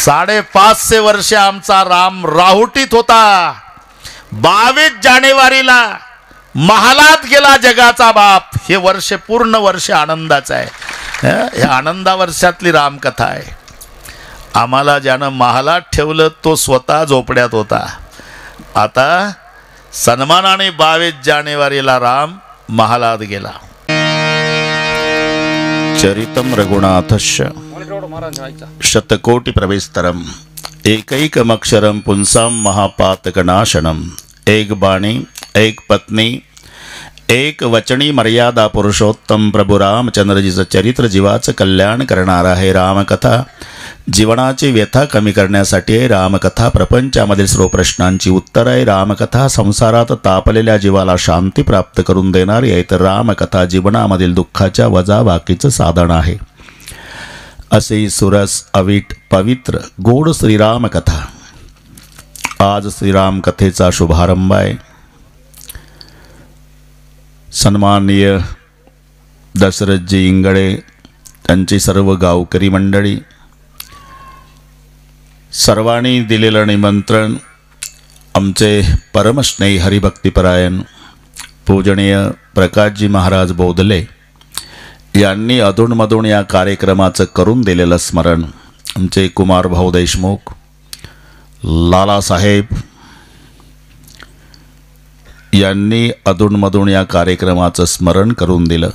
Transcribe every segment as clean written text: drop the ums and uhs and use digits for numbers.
550 वर्ष आमचा राम राहुटीत होता. 22 जानेवारीला महालात गेला जगाचा बाप. हे वर्ष पूर्ण वर्ष आनंदाचं आहे. हे आनंदा वर्षातली रामकथा आहे. आम्हाला ज्यानं महालात ठेवलं तो स्वतः झोपड्यात होता. आता सन्मानाने 22 जानेवारीला राम महालात गेला. चरितम रघुनाथस्य शतकोटी प्रवेस्तरम एकैकमक्षरम पुंसाम महापातकनाशनम. एक बाणी एक पत्नी एक वचनी मर्यादा पुरुषोत्तम प्रभू रामचंद्रजीचं चरित्र जीवाचं कल्याण करणारा आहे. रामकथा जीवनाची व्यथा कमी करण्यासाठी आहे. रामकथा प्रपंचामधील सर्व प्रश्नांची उत्तर आहे. रामकथा संसारात तापलेल्या जीवाला शांती प्राप्त करून देणारी आहे. तर रामकथा जीवनामधील दुःखाच्या वजाबाकीचं साधन आहे. असे सुरस अवीट पवित्र गोड श्रीरामकथा. आज श्रीराम कथेचा शुभारंभ आहे. सन्माननीय दशरथजी इंगळे, त्यांची सर्व गावकरी मंडळी, सर्वांनी दिलेलं निमंत्रण आमचे परमस्नेही हरिभक्तिपरायण पूजनीय प्रकाशजी महाराज बोधले यांनी अधूनमधून या कार्यक्रमाचं करून दिलेलं स्मरण, आमचे कुमार भाऊ देशमुख, लालासाहेब यांनी अधूनमधून या कार्यक्रमाचं स्मरण करून दिलं.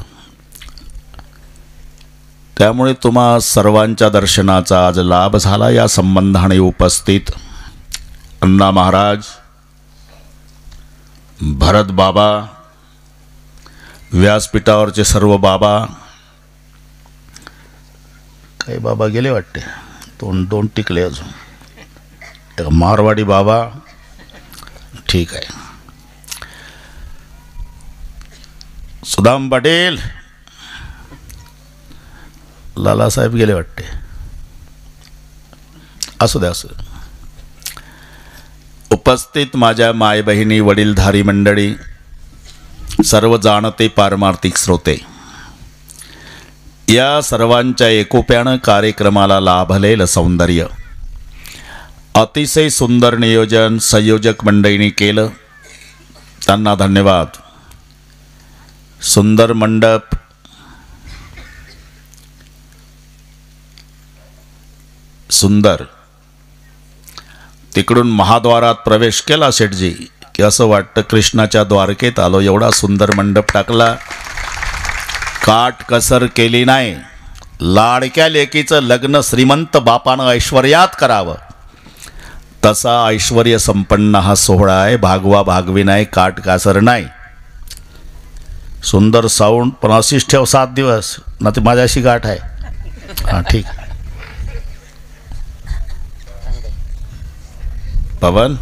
त्यामुळे तुम्हा सर्वांच्या दर्शनाचा आज लाभ झाला. या संबंधाने उपस्थित अण्णा महाराज, भरत बाबा, व्यासपीठावरचे सर्व बाबा, काही बाबा गेले वाटते, दोन टिकले अजून, एक मारवाडी बाबा, ठीक आहे, सुदाम पाटील, लालासाहेब गेले वाटते, असू द्या. उपस्थित माझ्या माय बहिणी, वडीलधारी मंडळी, सर्व जाणते पारमार्थिक श्रोते, या सर्वांच्या एकोप्यानं कार्यक्रमाला लाभलेलं सौंदर्य, अतिशय सुंदर नियोजन संयोजक मंडळींनी केलं, त्यांना धन्यवाद. सुंदर मंडप, सुंदर. तिकडून महाद्वारात प्रवेश केला शेठजी की असं वाटतं कृष्णाच्या द्वारकेत आलो. एवढा सुंदर मंडप टाकला, काट कसर केली नाही. लाडक्या लेकीचं लग्न श्रीमंत बापानं ऐश्वर्यात करावं, तसा ऐश्वर्य संपन्न हा सोहळा आहे. भागवा भागवी नाही, काट कासर नाही. सुंदर साऊंड, पण अशीच ठेव 7 दिवस, ना ते माझ्याशी गाठ आहे. हां ठीक. पवन,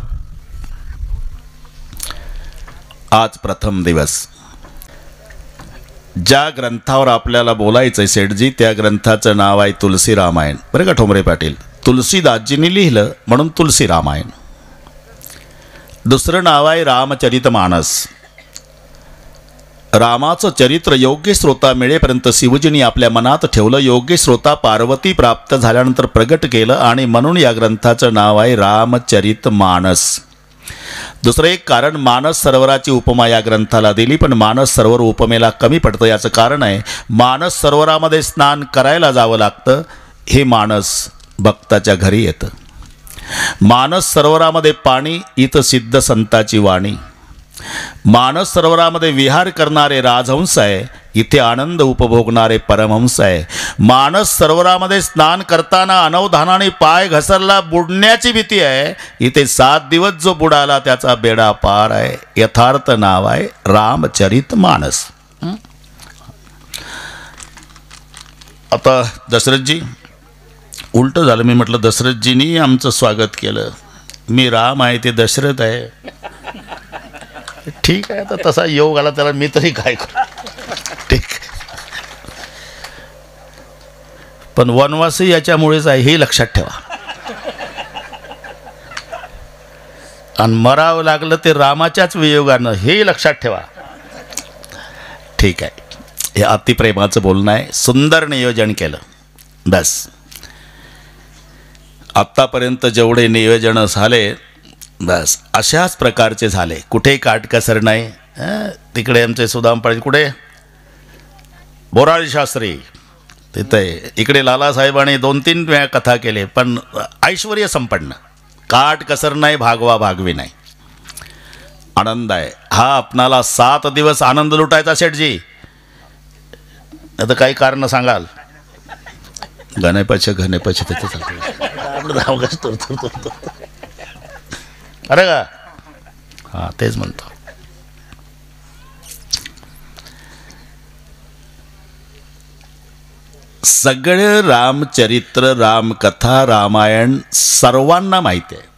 आज प्रथम दिवस. ज्या ग्रंथावर आपल्याला बोलायचं आहे सेठजी, त्या ग्रंथाचं नाव आहे तुलसी रामायण. बरं का ठोंबरे पाटील, तुलसीदासजींनी लिहिलं म्हणून तुलसी रामायण. दुसरं नाव आहे रामचरितमानस. रामाचं चरित्र योग्य श्रोता मिळेपर्यंत शिवजींनी आपल्या मनात ठेवलं. योग्य श्रोता पार्वती प्राप्त झाल्यानंतर प्रगट केलं आणि म्हणून या ग्रंथाचं नाव आहे रामचरितमानस. दुसरं एक कारण, मानस सरोवराची उपमा या ग्रंथाला दिली, पण मानस सरोवर उपमेला कमी पडतं. याचं कारण आहे, मानस सरोवरामध्ये स्नान करायला जावं लागतं, हे मानस भक्ताच्या घरी येतं. मानस सरोवरामध्ये पाणी, इथं सिद्ध संताची वाणी. मानस सरोवरामध्ये विहार करणारे राजहंस आहे, इथे आनंद उपभोगणारे परमहंस आहे. मानस सरोवरामध्ये स्नान करताना अनवधानाने पाय घसरला, बुडण्याची भीती आहे, इथे 7 दिवस जो बुडाला त्याचा बेडा पार आहे. यथार्थ नाव आहे रामचरितमानस. आता दशरथजी, उलट झालं. मी म्हटलं दशरथजींनी आमचं स्वागत केलं, मी राम आहे ते दशरथ आहे. ठीक आहे, आता तसा योग आला त्याला मी तरी काय करू. ठीक, पण वनवासी याच्यामुळेच आहे हे लक्षात ठेवा. आणि मरावं लागलं ते रामाच्याच वियोगानं, हे लक्षात ठेवा. ठीक आहे, हे अतिप्रेमाचं बोलणं आहे. सुंदर नियोजन केलं. बस आत्तापर्यंत जेवढे नियोजन झाले बस अशाच प्रकारचे झाले, कुठेही काटकसर नाही. तिकडे आमचे सुदाम पाटील, कुठे बोराळी शास्त्री तिथे, इकडे लालासाहेबांनी 2-3 वेळा कथा केले, पण ऐश्वर्य संपन्न, काटकसर नाही, भागवा भागवी नाही, आनंद आहे. हा आपणाला 7 दिवस आनंद लुटायचा शेठजी. आता काही कारण सांगाल, गणेपचे तिथे अरे का, हा तेच म्हणतो. सगळे रामचरित्र, रामकथा, रामायण सर्वांना माहिती आहे.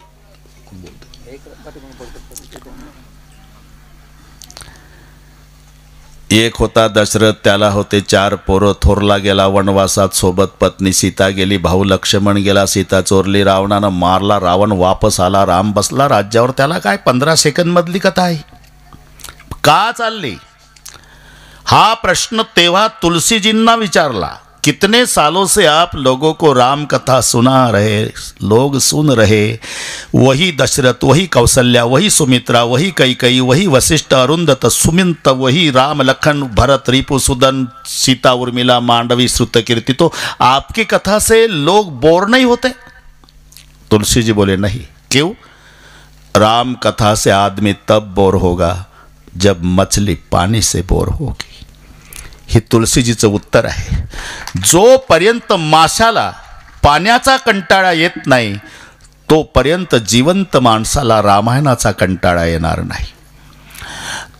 एक होता दशरथ, त्याला होते 4 पोरं. थोरला गेला वनवासात, सोबत पत्नी सीता गेली. भाऊ लक्ष्मण गेला, सीता चोरली, रावणानं मारला, रावण वापस आला, राम बसला राज्यावर. त्याला काय 15 सेकंद मधली कथा आहे. का चालली हा प्रश्न तेव्हा तुलसीजींना विचारला. कितने सालों से आप लोगों को राम कथा सुना रहे, लोग सुन रहे. वही दशरथ, वही कौशल्या, वही सुमित्रा, वही कैकई, वही वशिष्ठ, अरुंधत, सुमिंत, वही राम, लखन, भरत, रिपु, सुदन, सीता, उर्मिला, मांडवी, श्रुत, कीर्ति. तो आपकी कथा से लोग बोर नहीं होते? तुलसी जी बोले नहीं. क्यों? राम कथा से आदमी तब बोर होगा जब मछली पानी से बोर होगी. हे तुलसीजीचं उत्तर आहे. जोपर्यंत माशाला पाण्याचा कंटाळा येत नाही तोपर्यंत जिवंत माणसाला रामायणाचा कंटाळा येणार नाही.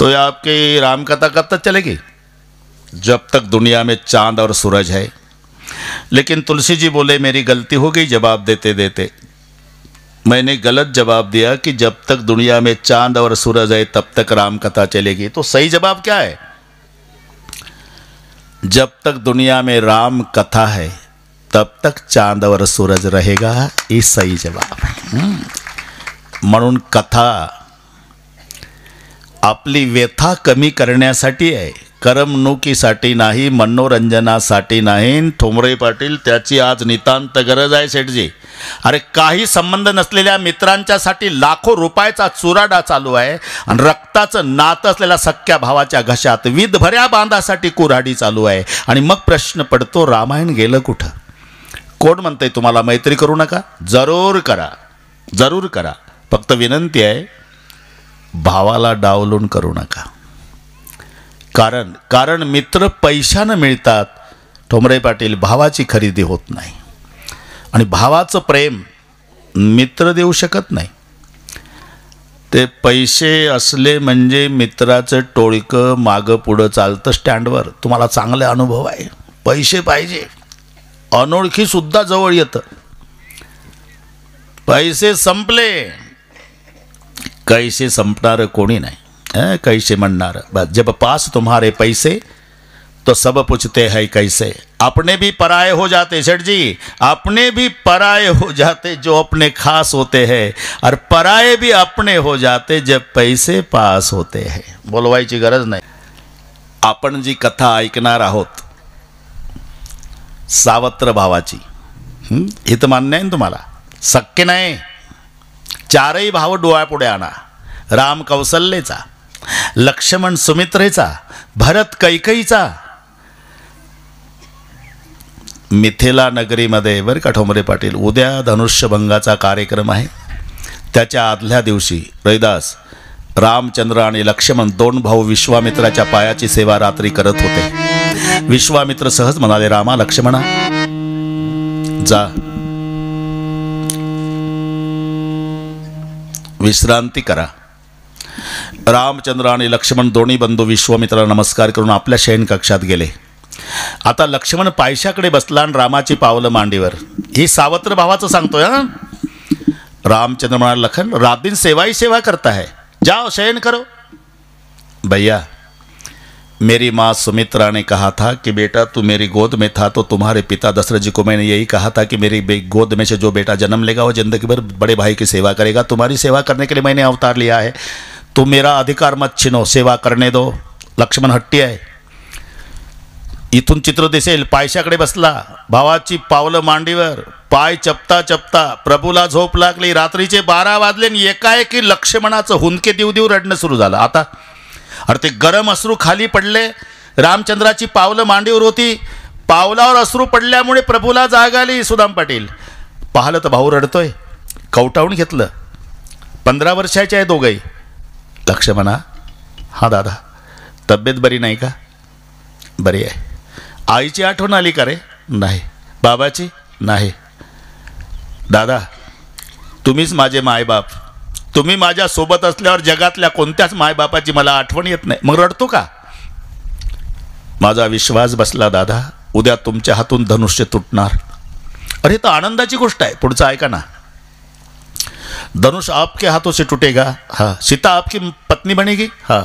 तो ये आपकी रामकथा कब तक चलेगी? जब तक दुनिया में चांद और सूरज है. लेकिन तुलसी जी बोले मेरी गलती हो गई जवाब देते देते. मैंने गलत जवाब दिया कि जब तक दुनिया में चांद और सूरज है तब तक रामकथा चलेगी. तो सही जवाब क्या है? जब तक दुनिया में राम कथा है तब तक चांद और सूरज रहेगा. ही सही जवाब है. म्हणून कथा आपली व्यथा कमी करण्यासाठी आहे, करमणुकीसाठी नाही, मनोरंजनासाठी नाही. ठोंबरे पाटील, त्याची आज नितांत गरज आहे शेठजी. अरे काही संबंध नसलेल्या मित्रांच्यासाठी लाखो रुपयाचा चुराडा चालू आहे आणि रक्ताचं नातं असलेल्या सख्या भावाच्या घशात विधभऱ्या बांधासाठी कुऱ्हाडी चालू आहे. आणि मग प्रश्न पडतो रामायण गेलं कुठं? कोण म्हणतंय तुम्हाला मैत्री करू नका? जरूर करा, जरूर करा. फक्त विनंती आहे भावाला डावलून करू नका. कारण मित्र पैशानं मिळतात. ठोंबरे पाटील, भावाची खरेदी होत नाही आणि भावाचं प्रेम मित्र देऊ शकत नाही. ते पैसे असले म्हणजे मित्राचं टोळकं मागं पुढं चालतं स्टँडवर. तुम्हाला चांगले अनुभव आहे. पैसे पाहिजे, अनोळखी सुद्धा जवळ येतं. पैसे संपले, कैसे संपणार कोणी नाही. कैसे म्हणणार. जब पास तुम्हारे पैसे तो सब पूछते हैं कैसे. अपने भी पराये हो जाते सेठ जी, अपने भी पराये हो जाते जो अपने खास होते हैं, और पराये भी अपने हो जाते जब पैसे पास होते हैं. बोलवायची गरज नाही. आपण जी कथा ऐकणार आहोत सावत्र भावाची, हे तर मान्य आहे ना तुम्हाला? शक्य नाही. 4ही भाव डोळ्यापुढे आणा. राम कौशल्येचा, लक्ष्मण सुमित्रेचा, भरत कैकईचा. मिथिला नगरीमध्ये बरं का ठोंबरे पाटील, उद्या धनुष्यभंगाचा कार्यक्रम आहे. त्याच्या आदल्या दिवशी रैदास, रामचंद्र आणि लक्ष्मण 2 भाऊ विश्वामित्राच्या पायाची सेवा रात्री करत होते. विश्वामित्र सहज म्हणाले, रामा लक्ष्मणा जा, विश्रांती करा. रामचंद्र आणि लक्ष्मण दोन्ही बंधू विश्वामित्राला नमस्कार करून आपल्या शयनकक्षात गेले. आता लक्ष्मण पायशाकडे बसला आणि रामाची पावलं मांडीवर. ही सावत्र भावाचं सांगतोय. रामचंद्र म्हणाले, लखन रात दिन सेवा ही सेवा करता है, जाओ शयन करो. भैया, मेरी माँ सुमित्रा ने कहा था कि बेटा तू मेरी गोद में था तो तुम्हारे पिता दशरथ जी को मैंने यही कहा था कि मेरी गोद में से जो बेटा जन्म लेगा वो जिंदगी भर बड़े भाई की सेवा करेगा. तुम्हारी सेवा करने के लिए मैंने अवतार लिया है. तुम मेरा अधिकार मत छीनो, सेवा करने दो. लक्ष्मण हट्टी आहे. इथून चित्र दिसेल, पायशाकडे बसला, भावाची पावलं मांडीवर, पाय चपता चपता. प्रभूला झोप लागली. रात्रीचे 12 वाजले आणि एकाएकी लक्ष्मणाचं हुंदके देऊ देऊ रडणं सुरू झालं. आता अरे ते गरम अश्रू खाली पडले. रामचंद्राची पावलं मांडीवर होती. पावलावर अश्रू पडल्यामुळे प्रभूला जाग आली. सुदाम पाटील पाहिलं तर भाऊ रडतोय. कवटावून घेतलं. 15 वर्षाचे आहे दोघंही. लक्ष्मणा, हा दादा, तब्येत बरी नाही का? बरी आहे. आईची आठवण आली का रे? नाही. बाबाची? नाही. दादा, तुम्हीच माझे मायबाप. तुम्ही माझ्या सोबत असल्यावर जगातल्या कोणत्याच मायबापाची मला आठवण येत नाही. मग रडतो का? माझा विश्वास बसला दादा, उद्या तुमच्या हातून धनुष्य तुटणार. अरे तर आनंदाची गोष्ट आहे. पुढचं ऐका ना. धनुष आपके हाथों से टूटेगा. हाँ. सीता आपकी पत्नी बनेगी. हाँ.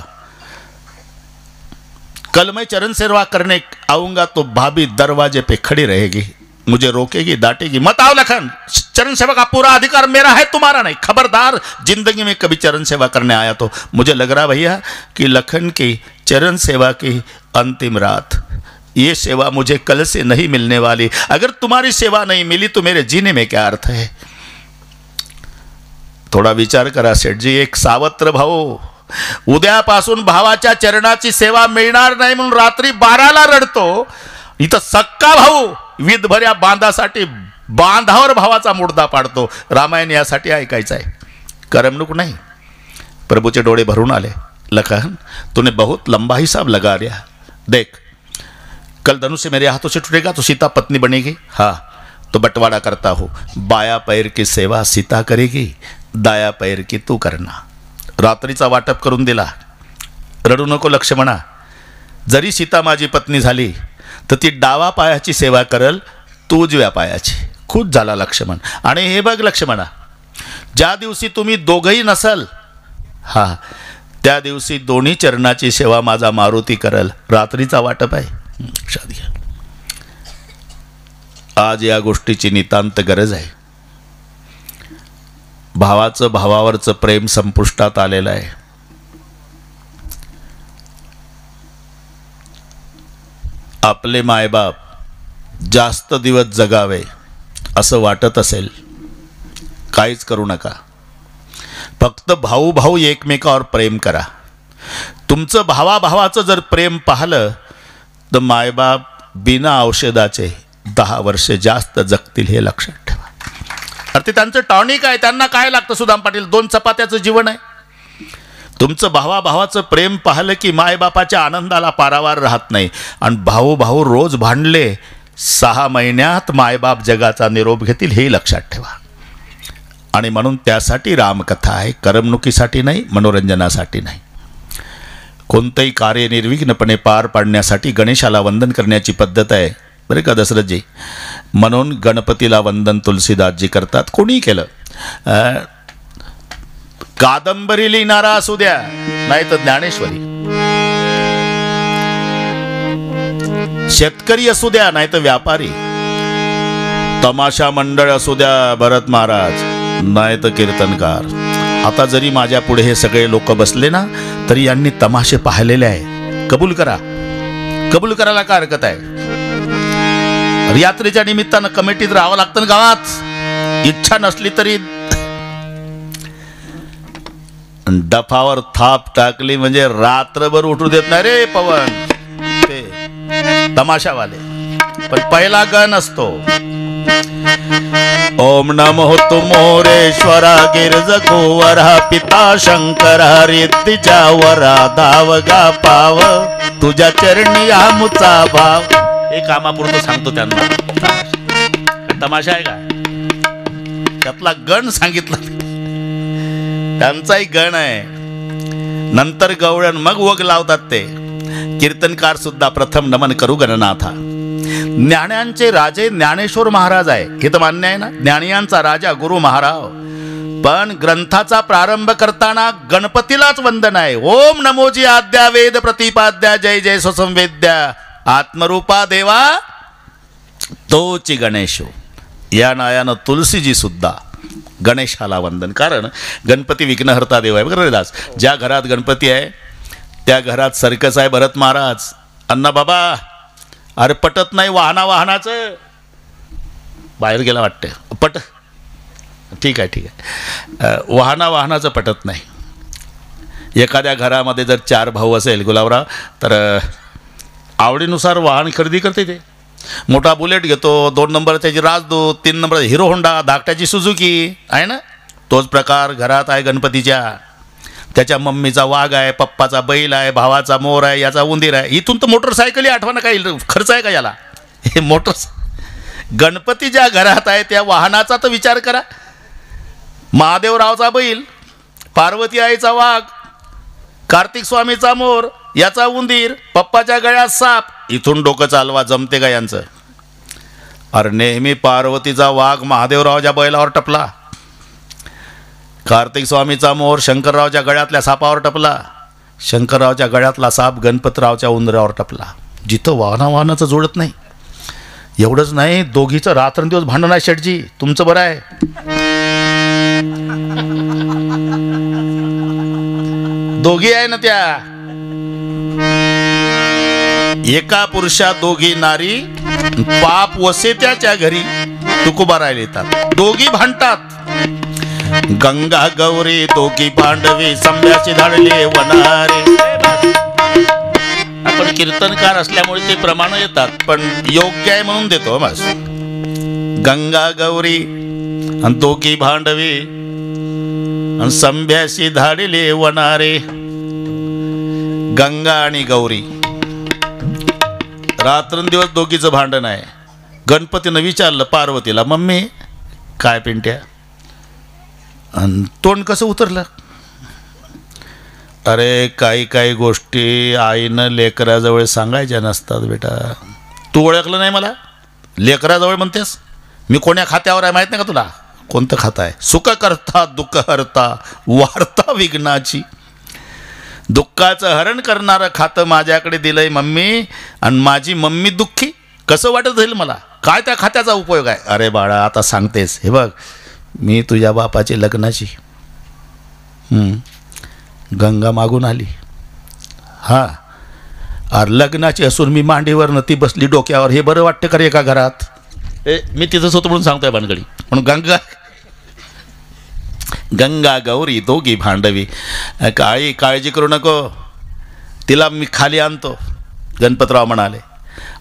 कल मैं चरण सेवा करने आऊंगा तो भाभी दरवाजे पे खड़ी रहेगी, मुझे रोकेगी, डांटेगी. मत आओ लखन, चरण सेवा का पूरा अधिकार मेरा है, तुम्हारा नहीं. खबरदार, जिंदगी में कभी चरण सेवा करने आया तो. मुझे लग रहा भैया कि लखन की चरण सेवा की अंतिम रात, ये सेवा मुझे कल से नहीं मिलने वाली. अगर तुम्हारी सेवा नहीं मिली तो मेरे जीने में क्या अर्थ है? थोडा विचार करा सेठजी. एक सावत्र भाऊ उद्यापासून भावाच्या चरणाची सेवा मिळणार नाही म्हणून रात्री 12ला रडतो. इथं सक्का भाऊ विधभऱ्या बांधासाठी बांधावर भावाचा मुर्दा पाडतो. रामायण यासाठी ऐकायचं आहे, करमणूक नाही. प्रभूचे डोळे भरून आले. लखन, तूने बहुत लंबा हिसाब लगा लिया. देख, कल धनुष मेरे हाथों से टूटेगा तो सीता पत्नी बनेगी. हाँ, तो बंटवारा करता हूँ. बाया पैर की सेवा सीता करेगी, दाया पैर की तू करना. रात्रीचा वाटप करून दिला. रडू नको लक्ष्मणा. जरी सीता माझी पत्नी झाली तर ती डावा पायाची सेवा करल, तू उजव्या पायाची. खुश झाला लक्ष्मण. आणि हे बघ लक्ष्मणा, ज्या दिवशी तुम्ही दोघंही नसल, हा, त्या दिवशी दोन्ही चरणाची सेवा माझा मारुती करल. रात्रीचा वाटप आहे. लक्षात घ्या. आज या गोष्टीची नितांत गरज आहे. भावाचं भावावरचं प्रेम संपुष्टात आलेलं आहे. आपले मायबाप जास्त दिवस जगावे असं वाटत असेल, काहीच करू नका. फक्त भाऊ भाऊ एकमेकावर प्रेम करा. तुमचं भावाभावाचं जर प्रेम पाहिलं तर मायबाप बिना औषधाचे 10 वर्षे जास्त जगतील, हे लक्षात ठेवा. अरे ते त्यांचं टॉनिक आहे. त्यांना काय लागतं सुदाम पाटील? 2 चपात्याचं जीवन आहे. तुमचं भावाभावाचं प्रेम पाहिलं की मायबापाच्या आनंदाला पारावार राहत नाही. आणि भाऊ भाऊ रोज भांडले, 6 महिन्यात मायबाप जगाचा निरोप घेतील, हे लक्षात ठेवा. आणि म्हणून त्यासाठी रामकथा आहे, करमणुकीसाठी नाही, मनोरंजनासाठी नाही. कोणतंही कार्य निर्विघ्नपणे पार पाडण्यासाठी गणेशाला वंदन करण्याची पद्धत आहे बरं का दशरथजी. म्हणून गणपतीला वंदन तुलसीदासजी करतात. कोणी केलं, कादंबरी लिहिणारा असू द्या, नाही तर ज्ञानेश्वरी, शेतकरी असू द्या, नाही तर व्यापारी, तमाशा मंडळ असू द्या, भरत महाराज, नाही तर कीर्तनकार. आता जरी माझ्या पुढे हे सगळे लोक बसले ना, तरी यांनी तमाशे पाहिलेले आहे. कबूल करा. कबूल करायला काय हरकत आहे? यात्रेच्या निमित्तानं कमिटीत राहावं लागतं ना गावात. इच्छा नसली तरी डफावर थाप टाकली म्हणजे रात्रभर उठू देत नाही रे पवन, ते तमाशावाले. पण पहिला गण असतो, ओम नमो तुमोरेश्वरा गिरज गोवरा पिता शंकर रिद्धीच्या वरा धावगा पाव तुझ्या चरणी आमुचा भाव. हे कामापुरतं सांगतो त्यांना. तमाशा आहे का? त्यातला गण सांगितला, त्यांचाही गण आहे. नंतर गवळण, मग वग लावतात ते. कीर्तनकार सुद्धा प्रथम नमन करू गणनाथा. ज्ञान्यांचे राजे ज्ञानेश्वर महाराज आहे, हे तर मान्य आहे ना. ज्ञानियांचा राजा गुरु महाराज. पण ग्रंथाचा प्रारंभ करताना गणपतीलाच वंदन आहे. ओम नमोजी आद्या वेद प्रतिपाद्या जय जय स्वसंवेद्या आत्मरूपा देवा तोची गणेशो. या नायानं तुलसीजी सुद्धा गणेशाला वंदन. कारण गणपती विघ्नहर्ता देव आहे. बरोबर दास. ज्या घरात गणपती आहे त्या घरात सर्कस आहे. भरत महाराज, अण्णा बाबा अरे पटत नाही वाहनाचं. बाहेर गेला वाटते. ठीक आहे. वाहनाचं पटत नाही. एखाद्या घरामध्ये जर 4 भाऊ असेल गुलाबराव, तर आवडीनुसार वाहन खरेदी करते. ते मोठा बुलेट घेतो, 2 नंबर त्याची राजदूत, 3 नंबर हिरो होंडा, धाकट्याची सुझुकी आहे ना. तोच प्रकार घरात आहे गणपतीच्या. त्याच्या मम्मीचा वाघ आहे, पप्पाचा बैल आहे, भावाचा मोर आहे, याचा उंदीर आहे. इथून तर मोटरसायकली आठवणं काही खर्च आहे का याला? हे गणपती ज्या घरात आहे त्या वाहनाचा तर विचार करा. महादेवरावचा बैल, पार्वती आईचा वाघ, कार्तिक स्वामीचा मोर, याचा उंदीर, पप्पाच्या गळ्यात साप. इथून डोकं चालवा, जमते का यांचं? अरे नेहमी पार्वतीचा वाघ महादेवरावच्या बैलावर टपला, कार्तिक स्वामीचा मोर शंकररावच्या गळ्यातल्या सापावर टपला, शंकररावच्या गळ्यातला साप गणपतरावच्या उंदरावर टपला. जिथं वाहनाचं जोडत नाही. एवढंच नाही, दोघीचं रात्रंदिवस भांडण आहे. शेठजी तुमचं बरं आहे. दोघी आहे ना त्या. एका पुरुषा दोघी नारी, पाप वसे त्याच्या घरी तुकोबा राहिले येतात. दोघी भांडतात. गंगा गौरी दोघी भांडवी, संभ्याची धाडले वनारे. आपण कीर्तनकार असल्यामुळे ते प्रमाण येतात, पण योग्य आहे म्हणून देतो. बस गंगा गौरी आणि दोघी भांडवी आणि संभ्याशी धाडले वनारे. गंगा आणि गौरी रात्रंदिवस दोघीचं भांडण आहे. गणपतीनं विचारलं पार्वतीला, मम्मी काय पिंट्या? आणि तोंड कसं उतरलं? अरे काही गोष्टी आईनं लेकराजवळ सांगायच्या नसतात बेटा. तू ओळखलं नाही मला? लेकराजवळ म्हणतेस? मी कोण्या खात्यावर आहे माहीत नाही का तुला? कोणतं खातं आहे? सुख करता दुःख हरता वार्ता विघ्नाची. दुःखाचं हरण करणारं खातं माझ्याकडे दिलंय मम्मी, आणि माझी मम्मी दुःखी कसं वाटत जाईल मला? काय त्या खात्याचा उपयोग आहे? अरे बाळा आता सांगतेस, हे बघ मी तुझ्या बापाची लग्नाची गंगा मागून आली. हां, अरे लग्नाची असून मी मांडीवर न ती बसली डोक्यावर. हे बरं वाटतं का रे एका घरात? मी तिथंच होतो म्हणून सांगतोय भानगडी. म्हणून गंगा गौरी दोघी भांडवी. काळजी करू नको, तिला मी खाली आणतो, गणपतराव म्हणाले.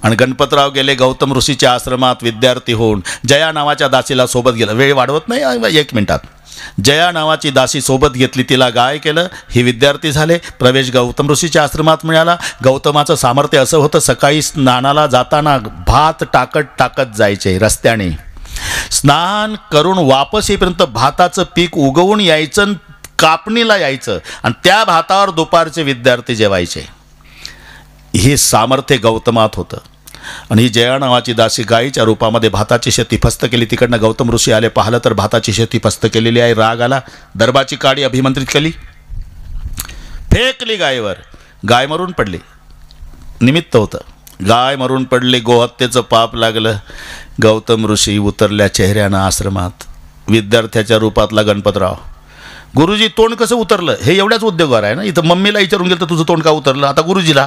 आणि गणपतराव गेले गौतम ऋषीच्या आश्रमात विद्यार्थी होऊन. जया नावाच्या दासीला सोबत गेलं. वेळ वाढवत नाही, 1 मिनिटात. जया नावाची दासी सोबत घेतली, तिला गाय केलं. ही विद्यार्थी झाले. प्रवेश गौतम ऋषीच्या आश्रमात मिळाला. गौतमाचं सामर्थ्य असं होतं, सकाळी स्नानाला जाताना भात टाकत जायचे रस्त्याने. स्नान करून वापस येईपर्यंत भाताचं पीक उगवून यायचं, कापणीला यायचं, आणि त्या भातावर दुपारचे विद्यार्थी जेवायचे. हे सामर्थ्य गौतमात होतं. आणि ही जया नावाची दासी गायीच्या रूपामध्ये भाताची शेती फस्त केली. तिकडनं गौतम ऋषी आले, पाहिलं तर भाताची शेती फस्त केलेली आहे. राग आला, दरबाची काडी अभिमंत्रित केली, फेकली गायीवर. गाय मरून पडली. निमित्त होतं, गाय मरून पडली. गोहत्येचं पाप लागलं. गौतम ऋषी उतरल्या चेहऱ्यानं आश्रमात. विद्यार्थ्याच्या रूपातला गणपतराव. गुरुजी तोंड कसं उतरलं? हे एवढ्याच उद्योगावर आहे ना. इथं मम्मीला विचारून गेलं तर तुझं तोंड का उतरलं? आता गुरुजीला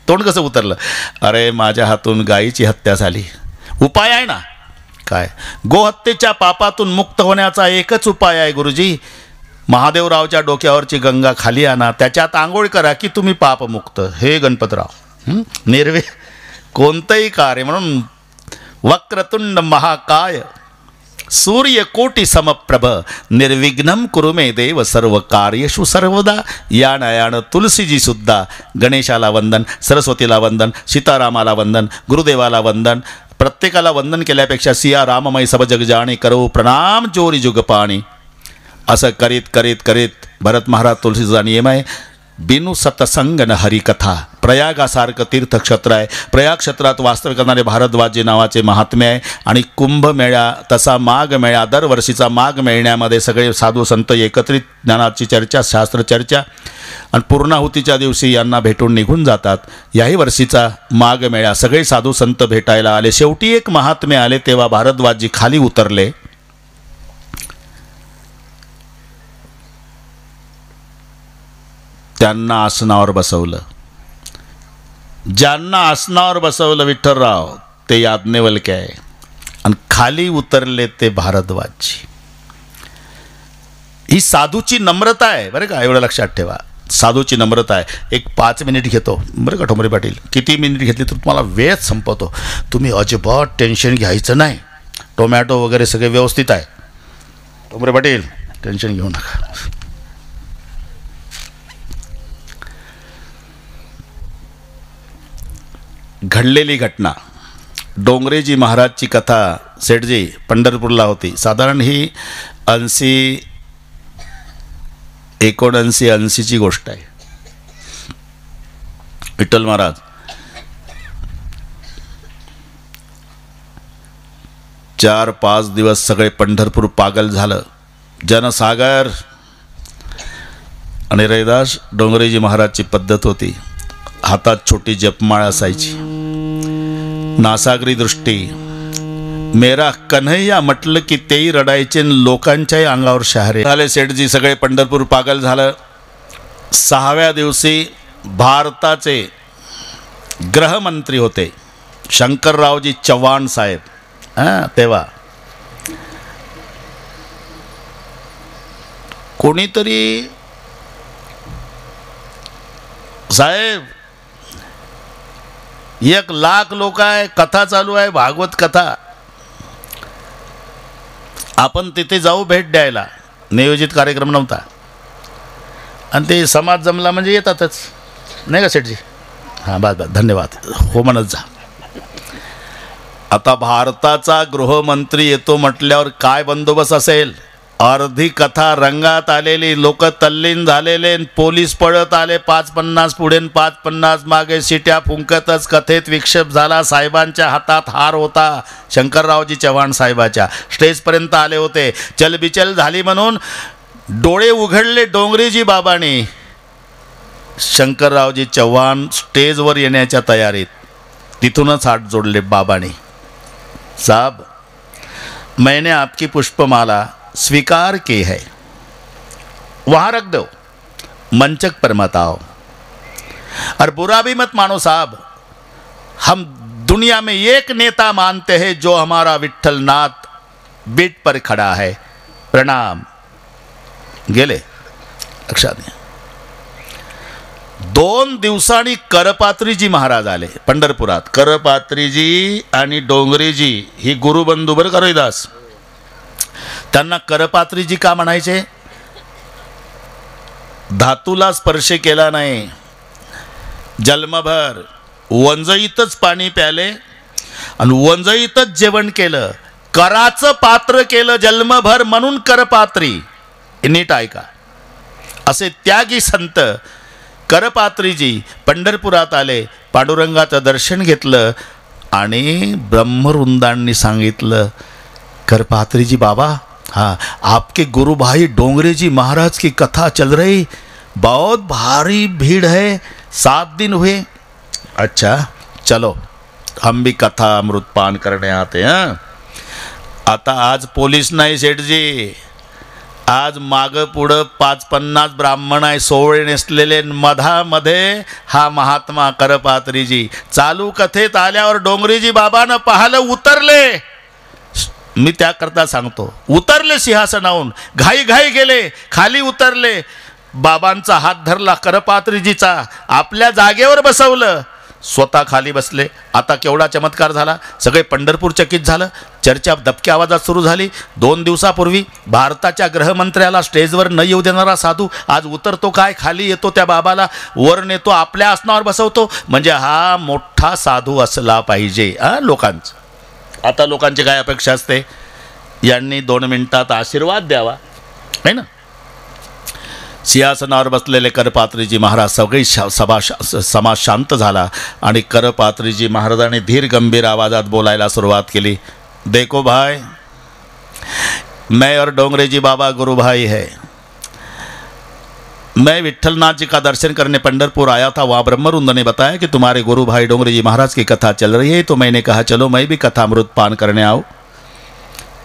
तोंड कसं उतरलं? अरे माझ्या हातून गायीची हत्या झाली. उपाय आहे ना. काय? गोहत्येच्या पापातून मुक्त होण्याचा एकच उपाय आहे गुरुजी. महादेवरावच्या डोक्यावरची गंगा खाली आणा, त्याच्यात आंघोळ करा की तुम्ही पापमुक्त. हे गणपतराव निर्वे कोणतंही कार्य म्हणून वक्रतुंड महाकाय सूर्यकोटी समप्रभ निर्विघ्नं कुरु मे देव सर्व कार्येषु सर्वदा. या नयानं तुलसीजी सुद्धा गणेशाला वंदन, सरस्वतीला वंदन, सीतारामाला वंदन, गुरुदेवाला वंदन. प्रत्येकाला वंदन केल्यापेक्षा सिया राममय सब जग जाणे करो प्रणाम चोरी जुग पाणी. असं करीत भरत महाराज तुलसीचा नियम आहे, बिनु सतसंग न हरिकथा. प्रयागासारखं तीर्थक्षेत्र आहे. प्रयाग क्षेत्रात वास्तव्य करणारे भारद्वाजी नावाचे महात्मे आहे. आणि कुंभमेळा तसा माघ मेळा, दरवर्षीचा माघ मेळण्यामध्ये सगळे साधू संत एकत्रित ज्ञानाची चर्चा, शास्त्रचर्चा, आणि पूर्णाहुतीच्या दिवशी यांना भेटून निघून जातात. याही वर्षीचा माघ मेळा सगळे साधू संत भेटायला आले. शेवटी एक महात्मे आले, तेव्हा भारद्वाजी खाली उतरले. त्यांना आसनावर बसवलं. ज्यांना आसनावर बसवलं विठ्ठलराव ते याज्ञवल्क्य आहे आणि खाली उतरले ते भारद्वाजजी. ही साधूची नम्रता आहे बरं का, एवढं लक्षात ठेवा. साधूची नम्रता आहे. एक 5 मिनिट घेतो बरं का ठोंबरे पाटील, किती मिनिट घेतली तर तुम्हाला वेळच संपवतो. तुम्ही अजिबात टेन्शन घ्यायचं नाही. टोमॅटो वगैरे सगळे व्यवस्थित आहे. ठोंबरे पाटील टेन्शन घेऊ नका. घडलेली घटना, डोंगरेजी महाराजची कथा सेठजी पंढरपूरला होती. साधारण ही 79-80ची गोष्ट आहे. विठ्ठल महाराज 4-5 दिवस सगळे पंढरपूर पागल झालं. जनसागर. आणि रैदास डोंगरेजी महाराजची पद्धत होती, हातात छोटी जपमाळ असायची, नासागरी दृष्टी. मेरा कन्हैया म्हटलं की तेही रडायचे, लोकांच्याही अंगावर शहारे झाले. सेठजी सगळे पंढरपूर पागल झालं. 6व्या दिवशी भारताचे गृहमंत्री होते शंकररावजी चव्हाण साहेब. तेव्हा कोणीतरी, साहेब 1,00,000 लोक आहे, कथा चालू आहे, भागवत कथा, आपण तिथे जाऊ भेट द्यायला. नियोजित कार्यक्रम नव्हता आणि ते समाज जमला म्हणजे येतातच नाही का सेठजी. हां बस बस धन्यवाद. हो म्हणत जा. आता भारताचा गृहमंत्री येतो म्हटल्यावर काय बंदोबस्त असेल. अर्धी कथा रंगात आलेली, लोक तल्लीन झालेले, पोलीस पळत आले. 5-50 पुढे 5-50 मागे, शिट्या फुंकतच कथेत विक्षेप झाला. साहेबांच्या हातात हार होता, शंकररावजी चव्हाण साहेबाच्या. स्टेजपर्यंत आले होते. चलबिचल झाली म्हणून डोळे उघडले डोंगरेजी बाबांनी. शंकररावजी चव्हाण स्टेजवर येण्याच्या तयारीत. तिथूनच हात जोडले बाबांनी. साहब मैंने आपकी पुष्पमाला स्वीकार की है, वहाँ रख दो, मंचक पर मत आओ और बुरा भी मत मानो साहब. हम दुनिया में एक नेता मानते हैं जो हमारा विठ्ठलनाथ बीट पर खड़ा है. प्रणाम. गेले. लक्षात घ्या. 2 दिवसांनी करपात्रीजी महाराज आले पंढरपुरात. करपात्रीजी आणि डोंगरेजी ही गुरुबंधू बरं का रैदास. त्यांना करपात्रीजी का म्हणायचे. धातूला स्पर्श केला नाही, जन्मभर वंजईतच पाणी प्याले आणि वंजईतच जेवण केलं, कराचं पात्र केलं जन्मभर, म्हणून करपात्री. नीट ऐका. असे त्यागी संत करपात्रीजी पंढरपुरात आले, पांडुरंगाचं दर्शन घेतलं आणि ब्रह्मवृंदांनी सांगितलं, करपात्रीजी बाबा, हाँ आपके गुरु भाई डोंगरे जी महाराज की कथा चल रही, बहुत भारी भीड़ है, 7 दिन हुए. अच्छा चलो हम भी कथा अमृत पान करने आते हैं. आता आज पोलीस नाही सेठजी, आज मागं पुढं 5-50 ब्राह्मण आहे, सोवळे नेसलेले. मधामध्ये हा महात्मा करपात्रीजी. चालू कथेत आल्यावर डोंगरेजी बाबानं पाहिलं, उतरले. मी त्याकरता सांगतो, उतरले सिंहासनावरून, घाई घाई गेले, खाली उतरले, बाबांचा हात धरला करपात्रीजीचा, आपल्या जागेवर बसवलं, स्वतः खाली बसले. आता केवढा चमत्कार झाला. सगळे पंढरपूर चकित झालं. चर्चा दबक्या आवाजात सुरू झाली. 2 दिवसापूर्वी भारताच्या गृहमंत्र्याला स्टेजवर न येऊ देणारा साधू आज उतरतो काय, खाली येतो, त्या बाबाला वर नेतो, आपल्या आसनावर बसवतो. म्हणजे हा मोठा साधू असला पाहिजे लोकांचं. आता लोकांची काय अपेक्षा असते, यांनी 2 मिनिटात आशीर्वाद द्यावा, है ना. सिंहासनावर बसलेले करपात्रीजी महाराज, सगळी समाज शांत झाला आणि करपात्रीजी महाराजांनी धीर गंभीर आवाजात बोलायला सुरुवात केली. देखो भाई, मैं और डोंगरे जी बाबा गुरु भाई है. मैं विठ्ठलनाथ जी का दर्शन करने पंढरपुर आया था. वहाँ ब्रह्मवृंद ने बताया कि तुम्हारे गुरु भाई डोंगरे जी महाराज की कथा चल रही है, तो मैंने कहा चलो मैं भी कथा अमृत पान करने आऊँ.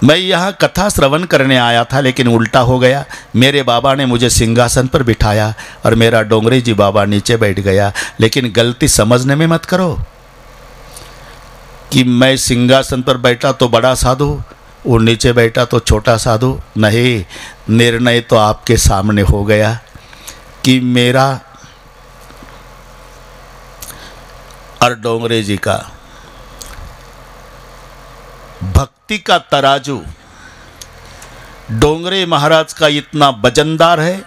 मैं यहाँ कथा श्रवण करने आया था, लेकिन उल्टा हो गया। मेरे बाबा ने मुझे सिंहासन पर बिठाया और मेरा डोंगरे जी बाबा नीचे बैठ गया। लेकिन गलती समझने में मत करो कि मैं सिंहासन पर बैठा तो बड़ा साधु और नीचे बैठा तो छोटा साधु। नहीं, निर्णय तो आपके सामने हो गया कि मेरा और डोंगरे जी का भक्ति का तराजू डोंगरे महाराज का इतना वजनदार है,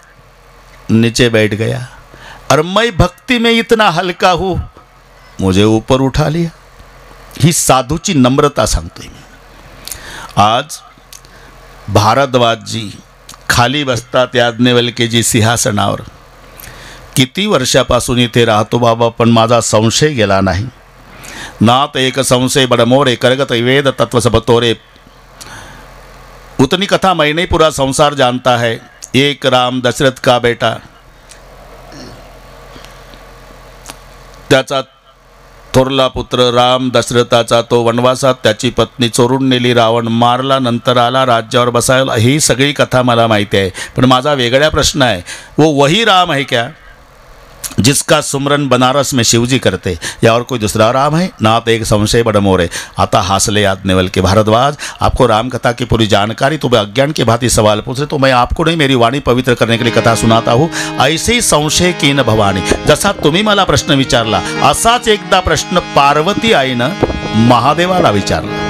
नीचे बैठ गया, और मैं भक्ति में इतना हल्का हूं, मुझे ऊपर उठा लिया। ही साधूची नम्रता सांगतोय मी। आज भारद्वाजजी खाली बसतात याज्ञवल्क्यजी सिंहासनावर। किती वर्षापासून इथे राहतो बाबा, पण माझा संशय गेला नाही। नात एक संशय बडमोरे करगत वेद तत्व सब तोरे। उतनी कथा मैं नहीं, पूरा संसार जानता है। एक राम दशरथ का बेटा, त्याचा थोरला पुत्र राम दशरथाचा तो वनवासात त्याची पत्नी चोरून नेली, रावण मारला, नंतर आला राज्यावर बसायला। ही सगळी कथा मला माहिती आहे, पण माझा वेगळा प्रश्न आहे, वो वही राम है क्या जिसका सुमरन बनारस में शिवजी करते, या और कोई दूसरा राम है? नात एक संशय बडमोरे। आता हासले याज्ञवल्क्य। भारद्वाज, आपको राम कथा की पूरी जानकारी, तो मैं अज्ञान की भांति सवाल पूछ रहे, तो मैं आपको नहीं, मेरी वाणी पवित्र करने के लिए कथा सुनाता हूँ। ऐसे ही संशय की न भवानी, जसा तुम्ही मला प्रश्न विचारला असाच एकदा प्रश्न पार्वती आईनं महादेवाला विचारला,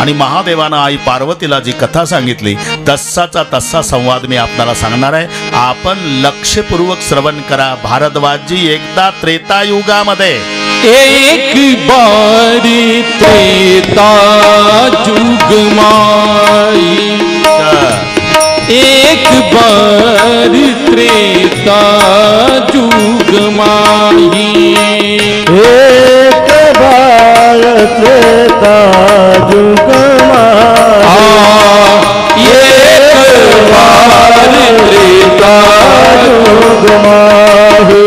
आणि महादेवानं आई पार्वतीला जी कथा सांगितली तसाचा तसा संवाद मी आपल्याला सांगणार आहे। आपण लक्षपूर्वक श्रवण करा। भारद्वाजजी, एकदा त्रेतायुगामध्ये, एक बारी त्रेता युग माई, एक बारी त्रेता युग माई, एक बार त्रेता युग माही, एक बार त्रेता युग माही,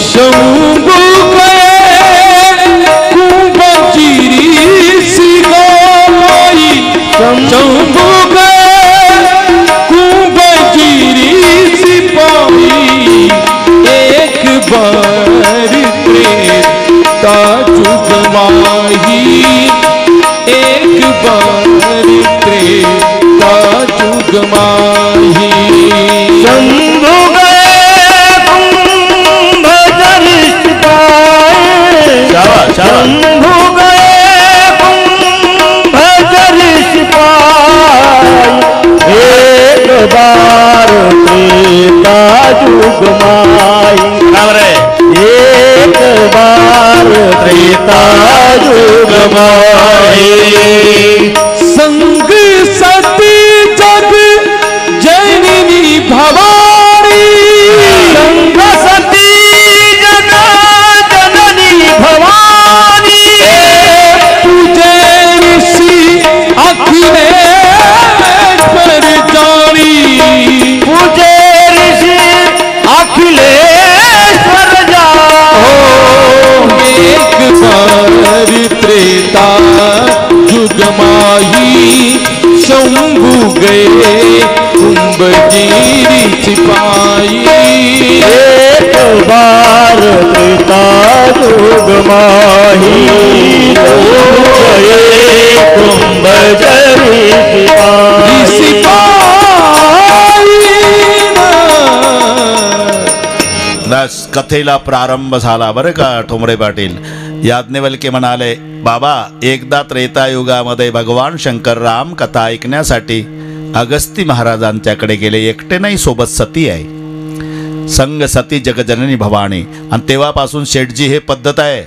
शंभु कुंभचिरी सिगाई, शंभु कुंभचिरी सिपाही, एक बार त्रेता युग माही, एक बार त्रेता युग माही, शंभु कुंभ जरिष्ठ पाए, शंभु कुंभ जरिष्ठ पाए, एक बार त्रेता युग माही, एक बार त्रेता युग माही, संग सती जग जननी भवानी, संग सती जग जननी भवानी, तुझे ऋषि अखिलेश्वर जानी, पूजे ऋषि अखिलेश्वर जाओ, एक बार त्रेता युग माही, शंभु गए कुंभगिरी सिपाही, एक बार त्रेता युग माही, कुंभ जरी बस कथेला प्रारंभ झाला बरं का ठोंबरे पाटील। याज्ञवल्क्य म्हणाले, बाबा, एकदा त्रेतायुगामध्ये भगवान शंकर राम कथा ऐकण्यासाठी अगस्ती महाराजांच्याकडे गेले। एकटे नाही, सोबत सती आहे। संग सती जगजननी भवानी। आणि तेव्हापासून शेठजी हे पद्धत आहे,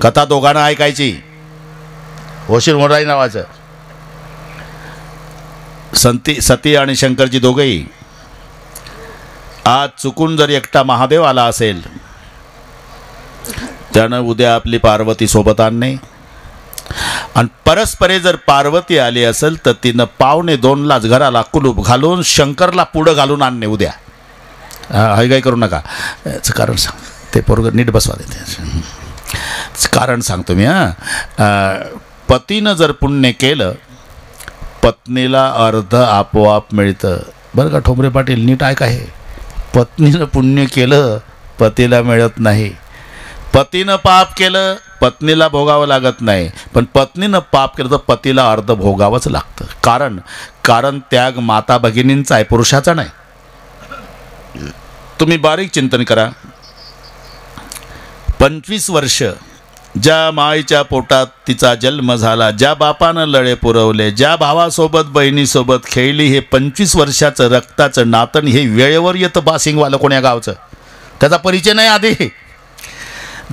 कथा दोघांना ऐकायची। होशील मोराई नावाचं सती आणि शंकरजी दोघेही। आज चुकून जर एकटा महादेव आला असेल, त्यानं उद्या आपली पार्वती सोबत आणणे, आणि परस्परे जर पार्वती आली असेल तर तिनं 1:45 घराला कुलूप घालून शंकरला पुढं घालून आणणे उद्या। हाय काय करू नका, याचं कारण सांग, ते पोरगं नीट बसवा देते। कारण सांगतो मी। पतीनं जर पुण्य केलं पत्नीला अर्ध आपोआप मिळतं. बरं का ठोंबरे पाटील, नीट ऐका, हे पत्नीनं पुण्य केलं पतीला मिळत नाही. पतीनं पाप केलं पत्नीला भोगावं लागत नाही, पण पत्नीनं पाप केलं तर पतीला अर्ध भोगावंच लागतं. कारण त्याग माता भगिनींचा आहे, पुरुषाचा नाही. तुम्ही बारीक चिंतन करा. 25 वर्ष ज्या माईच्या पोटात तिचा जन्म झाला, ज्या बापानं लळे पुरवले, ज्या भावासोबत बहिणीसोबत खेळली, हे 25 वर्षाचं रक्ताचं नातं, हे वेळेवर येतं बासिंगवालं कोण्या गावचं, त्याचा परिचय नाही आधी.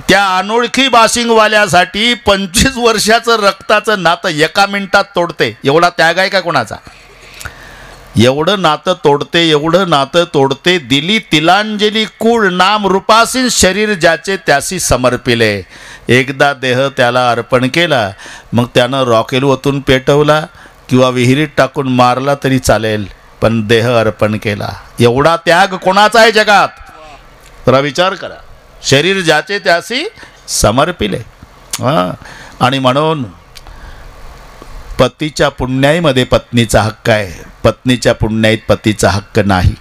त्या अनोळखी बासिंगवाल्यासाठी 25 वर्षाचं रक्ताचं नातं एका मिनिटात तोडते. एवढा त्याग आहे का कोणाचा? एवढं नातं तोडते. दिली तिलांजली कुळ नाम रूपासीन शरीर ज्याचे त्यासी समर्पिले. एकदा देह त्याला अर्पण केला, मग त्यानं रॉकेल ओतून पेटवला किंवा विहिरीत टाकून मारला तरी चालेल, पण देह अर्पण केला. एवढा त्याग कोणाचा आहे जगात? जरा विचार करा. शरीर ज्याचे त्यासी समर्पिले. आणि म्हणून पतीच्या पुण्याईमध्ये पत्नीचा हक्क आहे, पत्नीच्या पुण्याईत पतीचा हक्क नाही.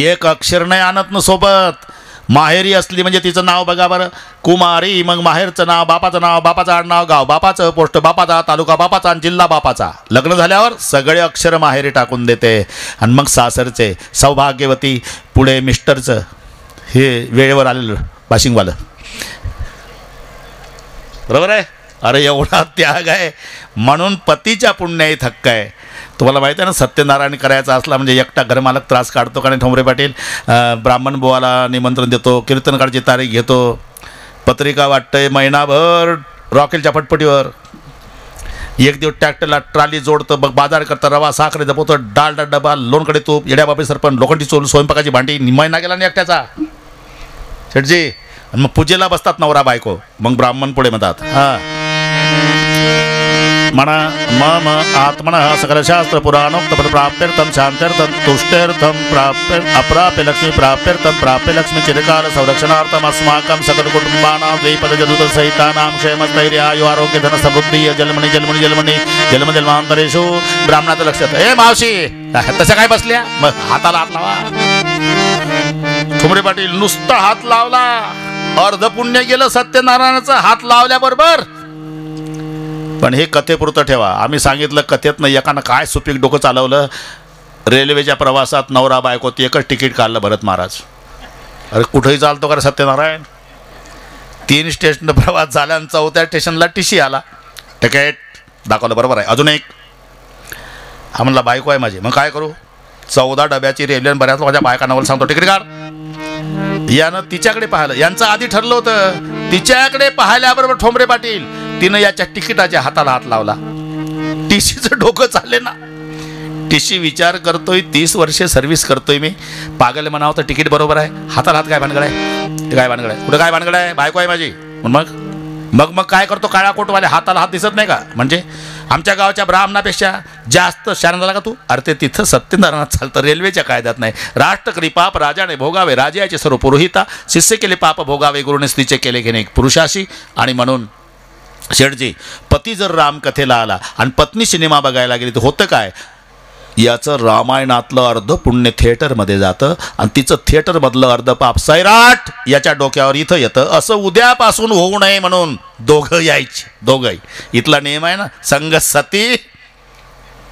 एक अक्षर नाही आणत ना सोबत. माहेरी असली म्हणजे तिचं नाव बघा बरं, कुमारी, मग माहेरचं नाव, बापाचं नाव, बापाचं आडनाव, गाव बापाचं, पोस्ट बापाचा, तालुका बापाचा आणि जिल्हा बापाचा. लग्न झाल्यावर सगळे अक्षर माहेरी टाकून देते. आणि मग सासरचे, सौभाग्यवती, पुढे मिस्टरचं, हे वेळेवर आलेलं बाशिंगवालं. बरोबर आहे? अरे एवढा त्याग आहे. म्हणून पतीच्या पुण्याईत हक्क आहे. तुम्हाला माहिती आहे ना, सत्यनारायण करायचा असला म्हणजे एकटा घरमालक त्रास काढतो का नाही ठोंबरे पाटील? ब्राह्मण बुवाला निमंत्रण देतो, कीर्तन काढची तारीख घेतो, पत्रिका वाटतंय महिनाभर रॉकेलच्या फटफटीवर. एक दिवस ट्रॅक्टरला ट्राली जोडतं, बघ बाजार करतं, रवा साखरे जपवतं, डाळ डबा, लोणकडे तूप, येड्या बाबी सरपण, लोखंडी चोल, स्वयंपाकाची भांडी, महिना गेला नाही एकट्याचा शेटजी. आणि मग पूजेला बसतात नवरा बायको. मग ब्राह्मण पुढे म्हणतात, म्हणा मम आत्मनः सकल शास्त्र पुराणोक्त प्राप्यर्थम शांत्यर्थम तुष्ट्यर्थम प्राप्य अप्राप्य लक्ष्मी प्राप्यर्थम प्राप्य लक्ष्मी चिरकाल संरक्षणार्थम अस्माकं सकल कुटुंबानां द्विपद जदुत सहितानां क्षेमस्थैर्य आयु आरोग्य धन समृद्धी जन्मनी जन्मनी जन्मनी जन्म जन्मांतरेषु. ब्राह्मणाचं लक्षात, ए मावशी तसं काय बसल्या, मग हाताला हात लावा. ठोंबरे पाटील नुसता हात लावला, अर्ध पुण्य गेलं सत्यनारायणाचं हात लावल्याबरोबर. पण हे कथेपुरतं ठेवा. आम्ही सांगितलं कथेतनं एकानं काय सुपीक डोकं चालवलं. रेल्वेच्या प्रवासात नवरा बायको एकच तिकीट काढलं भरत महाराज. अरे कुठंही चालतो का सत्यनारायण? 3 स्टेशन प्रवास झाला आणि 4थ्या स्टेशनला टीसी आला. तिकीट दाखवलं, बरोबर आहे. अजून एक. हा म्हणला बायको आहे माझी. मग काय करू? 14 डब्याची रेल्वे, बऱ्याच माझ्या बायकांना सांगतो तिकीट काढ. यानं तिच्याकडे पाहिलं. यांचं आधी ठरलं होतं. तिच्याकडे पाहिल्याबरोबर ठोंबरे पाटील तिनं याच्या तिकिटाच्या हाताला हात लावला. टीसीचं डोकं चालले ना. टीसी विचार करतोय, 30 वर्षे सर्व्हिस करतोय मी, पागल म्हणावं तर तिकीट बरोबर आहे, हाताला हात काय भानगड आहे? काय भानगड आहे? कुठं काय भानगड आहे? बायको आहे माझी. मग मग मग काय करतो काळा कोटवाले, हाताला हात दिसत नाही का? म्हणजे आमच्या गावच्या ब्राह्मणापेक्षा जास्त शान झाला का तू? अरे ते तिथं सत्यनारायणात चालतं, रेल्वेच्या कायद्यात नाही. राष्ट्रकरी पाप राजाने भोगावे, राजाचे सर्व पुरोहिता, शिष्य केले पाप भोगावे, गुरुने स्त्रीचे केले घेणे पुरुषाशी. आणि म्हणून शेठजी, पती जर रामकथेला आला आणि पत्नी सिनेमा बघायला गेली तर होतं काय? याचं रामायणातलं अर्ध पुण्य थिएटरमध्ये जातं आणि तिचं थिएटरमधलं अर्ध पाप सैराट याच्या डोक्यावर इथं येतं. असं उद्यापासून होऊ नये म्हणून दोघं यायचे, दोघंही. इथला नियम आहे ना, संग सती.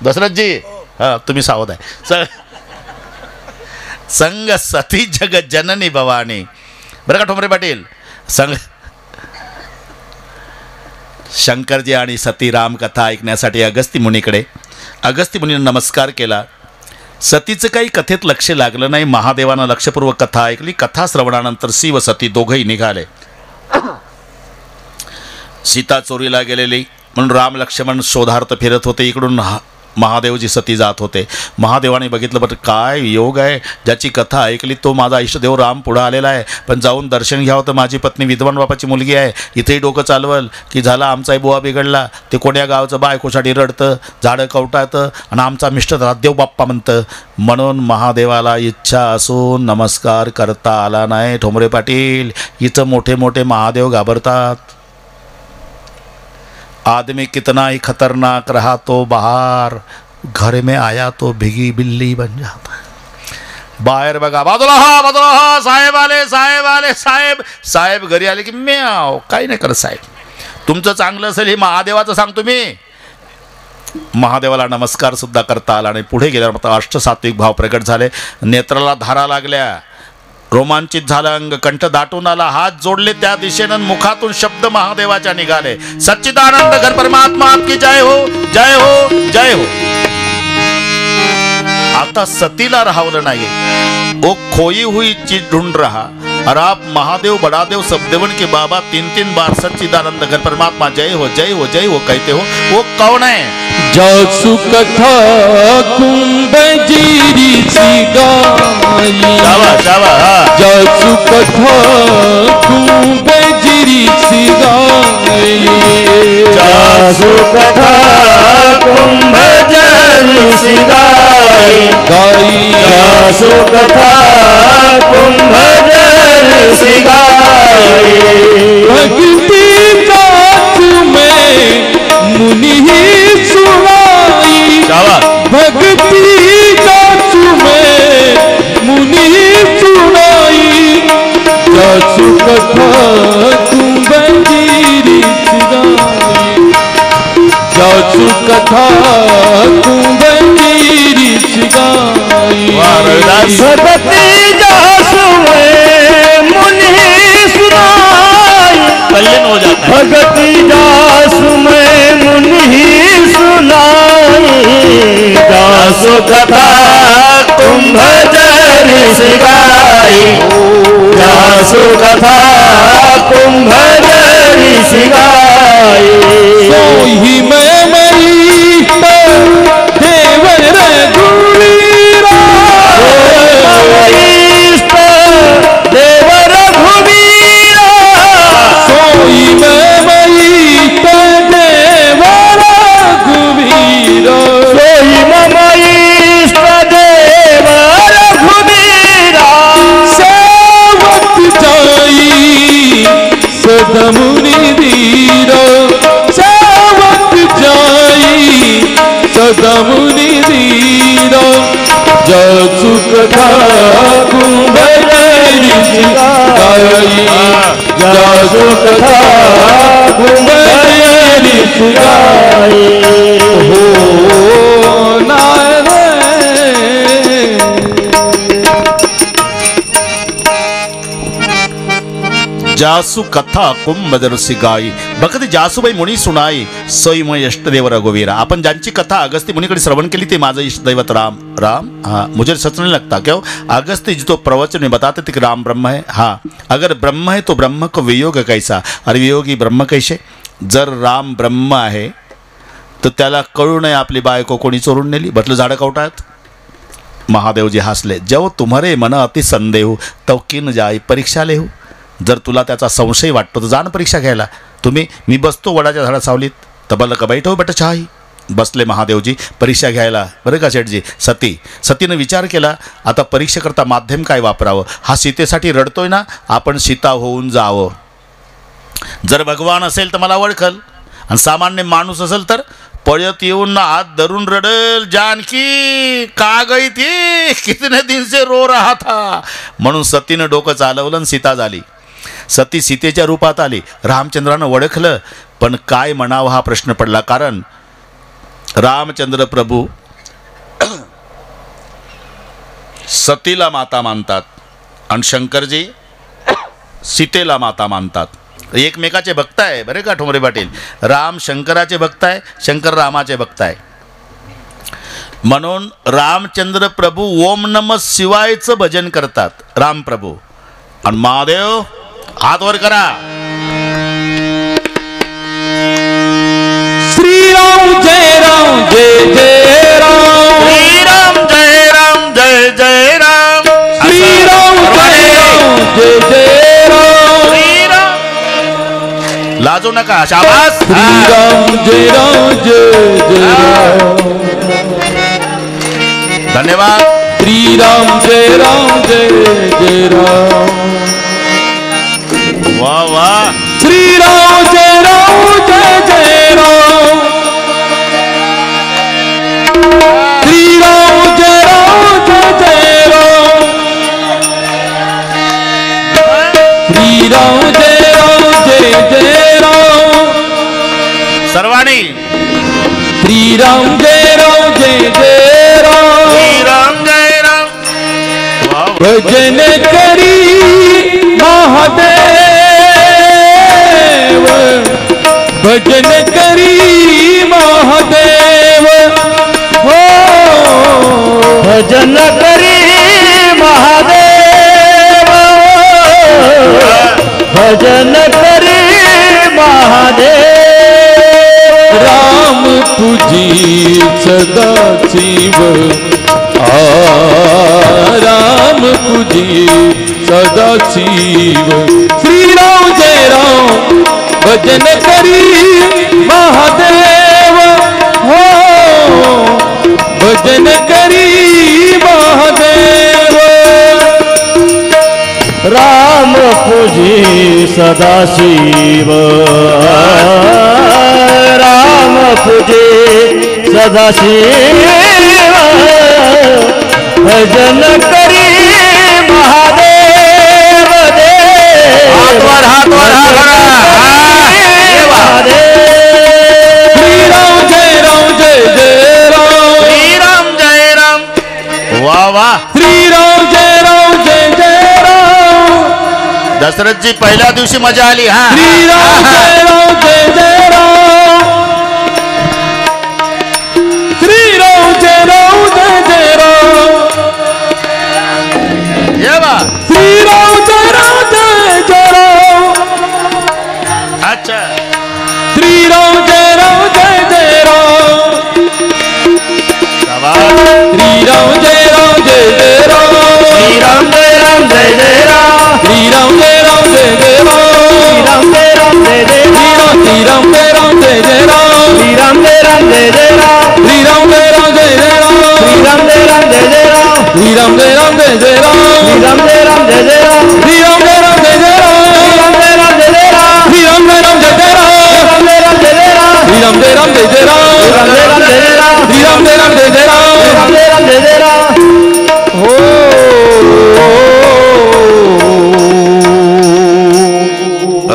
दशरथजी हां तुम्ही सावध आहे. संग सती जगत जननी भवानी. बरं का ठोंबरे पाटील? संग शंकरजी आणि सती रामकथा ऐकण्यासाठी अगस्ती मुनीकडे. अगस्ती मुनीनं नमस्कार केला. सतीचं काही कथेत लक्ष लागलं नाही. महादेवानं लक्षपूर्वक कथा ऐकली. कथा श्रवणानंतर शिव सती दोघंही निघाले. सीता चोरीला गेलेली म्हणून राम लक्ष्मण शोधार्थ फिरत होते. इकडून महादेवजी सती जात होते. महादेवाने बघितलं, बरं काय योग आहे, ज्याची कथा ऐकली तो माझा इष्टदेव राम पुढं आलेला आहे, पण जाऊन दर्शन घ्यावं तर माझी पत्नी विद्वान बापाची मुलगी आहे, इथेही डोकं चालवल की झाला आमचाही बुवा बिघडला. ते कोण्या गावचं बायकोसाठी रडतं, झाडं कवटाळतं आणि आमचा मिस्टर देव बाप्पा म्हणतं. म्हणून महादेवाला इच्छा असून नमस्कार करता आला नाही. ठोंबरे पाटील, इथं मोठे मोठे महादेव घाबरतात. आदमी कितना ही खतरनाक रहा तो बाहर घर में आया तो भिगी बिल्ली बन जाता है. बाहेर बघा, बाजूला हा, साहेब आले, साहेब आले, साहेब. साहेब घरी आले की म्याव, काही नाही करत साहेब. तुमचं चांगलं असेल हे महादेवाचं सांगतो मी. महादेवाला नमस्कार सुद्धा करता आला आणि पुढे गेल्यावर मात्र अष्टसात्विक भाव प्रकट झाले. नेत्राला धारा लागल्या, रोमांचित झालं अंग, कंठ दाटून आला, हात जोडले त्या दिशेनं, मुखातून शब्द महादेवाच्या निघाले. सच्चिदानंद घर परमात्मा आपकी जय हो, जय हो, जय हो. आता सतीला राहवलं नाही. ओ खोई हुई चीज ढूंढ रहा और आप महादेव बड़ादेव सबदेवन के बाबा 3-3 बार सच्चिदानंद घर परमात्मा जय हो, जय हो, जय हो कहते हो. वो कौन है? जासु कथा कुंभजिरी सी गाई. शाबाश, शाबाश. जासु कथा कुंभजिरी सी गाई. जासु कथा कुंभजिरी सी गाई. जासु कथा कुंभजिरी सी गाई. भक्ति जात में मुनि ही सुनाई. भक्ति जात में मुनि ही सुनाई. जासु कथा कुंभजिरी सी गाई. जासु कथा कुंभजिरी सी गाई. भक्ति जासु में मुनि सुनाई. कल्याण हो जाता है. भक्ति जासु में मुनि सुनाई. जासु कथा कुंभजिरी सी गाई. जासु कथा कुंभजिरी सी गाई. सोही में मई देव रघुवीरा. देव रघुवीरा. सोई में मई देव रघुवीरा. सोई मम इष्ट देव रघुवीरा. सेवक जाई सदमुनि धीरा. सेवक जाई सदमुनि धीरा. जासु कथा कुंभजिरी सी गाई. जासु कथा कुंभजिरी सी गाई. हो नारे. जासु कथा कुंभजरसी गाई. भक्ती जासूबाई मुनी सुनाई. सोईमय इष्टदेव रघुवीरा. आपण ज्यांची कथा अगस्ती मुनीकडे श्रवण केली ते माझं इष्टदैवत राम. राम, हाँ मुझे सच नहीं लगता क्यों? अगस्ती जी तो प्रवचन में बताते थे कि राम ब्रह्म है. हाँ, अगर ब्रह्म है तो ब्रह्म को वियोग कैसा? अरे वियोगी ब्रह्म कैसे? जर राम ब्रह्म आहे तर त्याला कळू नये आपली बायको कोणी चोरून नेली. बटलं झाडं कवटात. महादेवजी हसले. जेव्हा तुम्हारे मन अति संदेह तव किन जाई परीक्षा लेहू. जर तुला त्याचा संशय वाटतो तर जाण परीक्षा घ्यायला. मी बसतो वडाच्या झाडा सावलीत, तबल का बैठो बट छाई. बसले महादेवजी परीक्षा घ्यायला. बरं का शेठजी? सतीनं विचार केला, आता परीक्षेकरता माध्यम काय वापरावं. हा सीतेसाठी रडतोय ना, आपण सीता होऊन जावं. जर भगवान असेल तर मला ओळखल, आणि सामान्य माणूस असेल तर पळत येऊन हात धरून रडल, जानकी का गई थी, कितने दिन से रो रहा था. म्हणून सतीनं डोकं चालवलं आणि सीता झाली. सती सीतेच्या रूपात आली. रामचंद्रानं ओळखलं, पण काय म्हणावं हा प्रश्न पडला. कारण रामचंद्र प्रभू सतीला माता मानतात आणि शंकरजी सीतेला माता मानतात. एकमेकाचे भक्त आहे बरे का ठोंबरे पाटील. राम शंकराचे भक्त आहे, शंकर रामाचे भक्त आहे. म्हणून रामचंद्र प्रभू ओम नमः शिवायचं भजन करतात रामप्रभू. आणि महादेव हात वर करा. श्रीराम जय राम जय जय राम. श्रीराम जय राम जय जय राम. श्रीराम जय राम जय जय राम. श्रीराम लाजू नका. शाबास. श्रीराम जय राम जय जय राम. धन्यवाद. श्रीराम जय राम जय जय राम. वाह वाह. श्रीराम जय राम जय जय राम. भजन करी महादेव भजन करी महादेव हो भजन करी महादेव भजन करी महादेव राम तुझी सदाशिव राम तुझी सदाशिव श्रीराम जय राम भजन करी महादेव हो भजन करी महादेव राम पूजी सदाशिव राम पूजी सदाशिव भजन करी महादेव देव हात वर महादेव श्रीराम जय राम जय जय राम श्रीराम जय राम वा वा श्रीराम जय राम जय जय राम दशरथजी पहिल्या दिवशी मजा आली हा श्रीराम जय राम जय जय राम श्रीराम जय राम जय जय राम ये बा श्रीराम जय राम जय जय राम अच्छा श्रीराम जय राम जय जय राम शाबाश. श्रीराम जय राम जय जय राम श्रीराम जय राम जय जय राम श्रीराम जय राम जय जय राम श्रीराम जय राम जय जय राम श्रीराम जय राम जय जय राम श्रीराम जय राम जय जय राम श्रीराम जय राम जय जय राम श्रीराम जय राम जय जय राम श्रीराम जय राम जय जय राम श्रीराम जय राम जय जय राम श्रीराम जय राम जय जय राम श्रीराम जय राम जय जय राम श्रीराम जय राम जय जय राम श्रीराम जय राम जय जय राम श्रीराम जय राम जय जय राम श्रीराम जय राम जय जय राम श्रीराम जय राम जय जय राम श्रीराम जय राम जय जय राम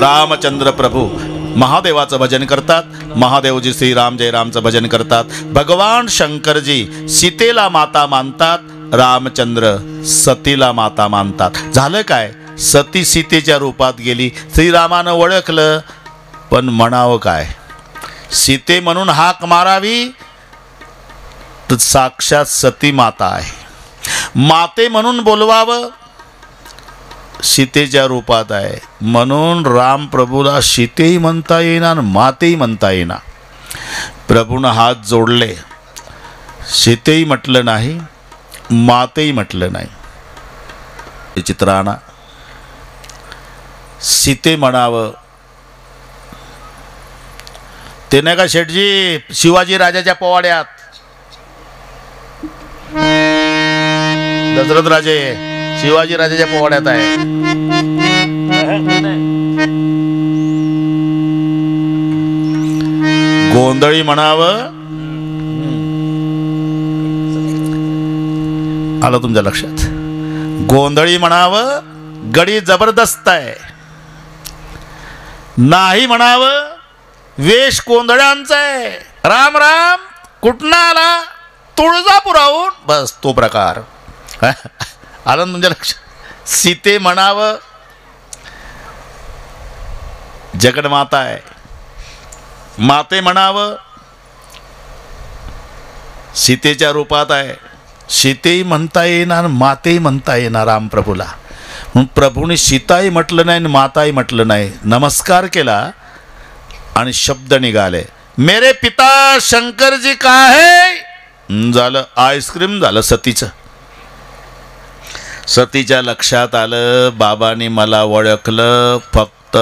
रामचंद्र प्रभू महादेवाचं भजन करतात. महादेवजी श्रीराम जय रामचं भजन करतात. भगवान शंकरजी सीतेला माता मानतात. रामचंद्र सतीला माता मानतात. झालं काय, सती सीतेच्या रूपात गेली. श्रीरामानं ओळखलं, पण म्हणावं काय, सीते म्हणून हाक मारावी तर साक्षात सती माता आहे. माते म्हणून बोलवावं, सीतेच्या रूपात आहे. म्हणून राम प्रभूला सीतेही म्हणता येईना आणि मातेही म्हणता येईना. प्रभूनं हात जोडले, सीतेही म्हटलं नाही, मातेही म्हटलं नाही. हे चित्र आणा. सीते म्हणावं ते नाही का शेठजी शिवाजी राजाच्या पोवाड्यात दशरथ राजे शिवाजी राजाच्या पोवाड्यात आहे. गोंधळी म्हणावं, आलं तुमच्या लक्षात. गोंधळी म्हणावं गडी जबरदस्त आहे. नाही म्हणावं वेश गोंधळ्यांचा आहे. राम राम कुठनं आला, तुळजापुराहून, बस तो प्रकार. आलं ना तुमच्या लक्षात. सीते म्हणावं जगन्माता आहे. माते म्हणावं सीतेच्या रूपात आहे. सीतेही म्हणता येणार, मातेही म्हणता येणार रामप्रभूला. म्हणून प्रभूने सीताही म्हटलं नाही आणि माताही म्हटलं नाही. नमस्कार केला आणि शब्द निघाले, मेरे पिता शंकरजी का आहे. झालं आईस्क्रीम झालं सतीचं. सतीच्या लक्षात आलं, बाबांनी मला ओळखलं, फक्त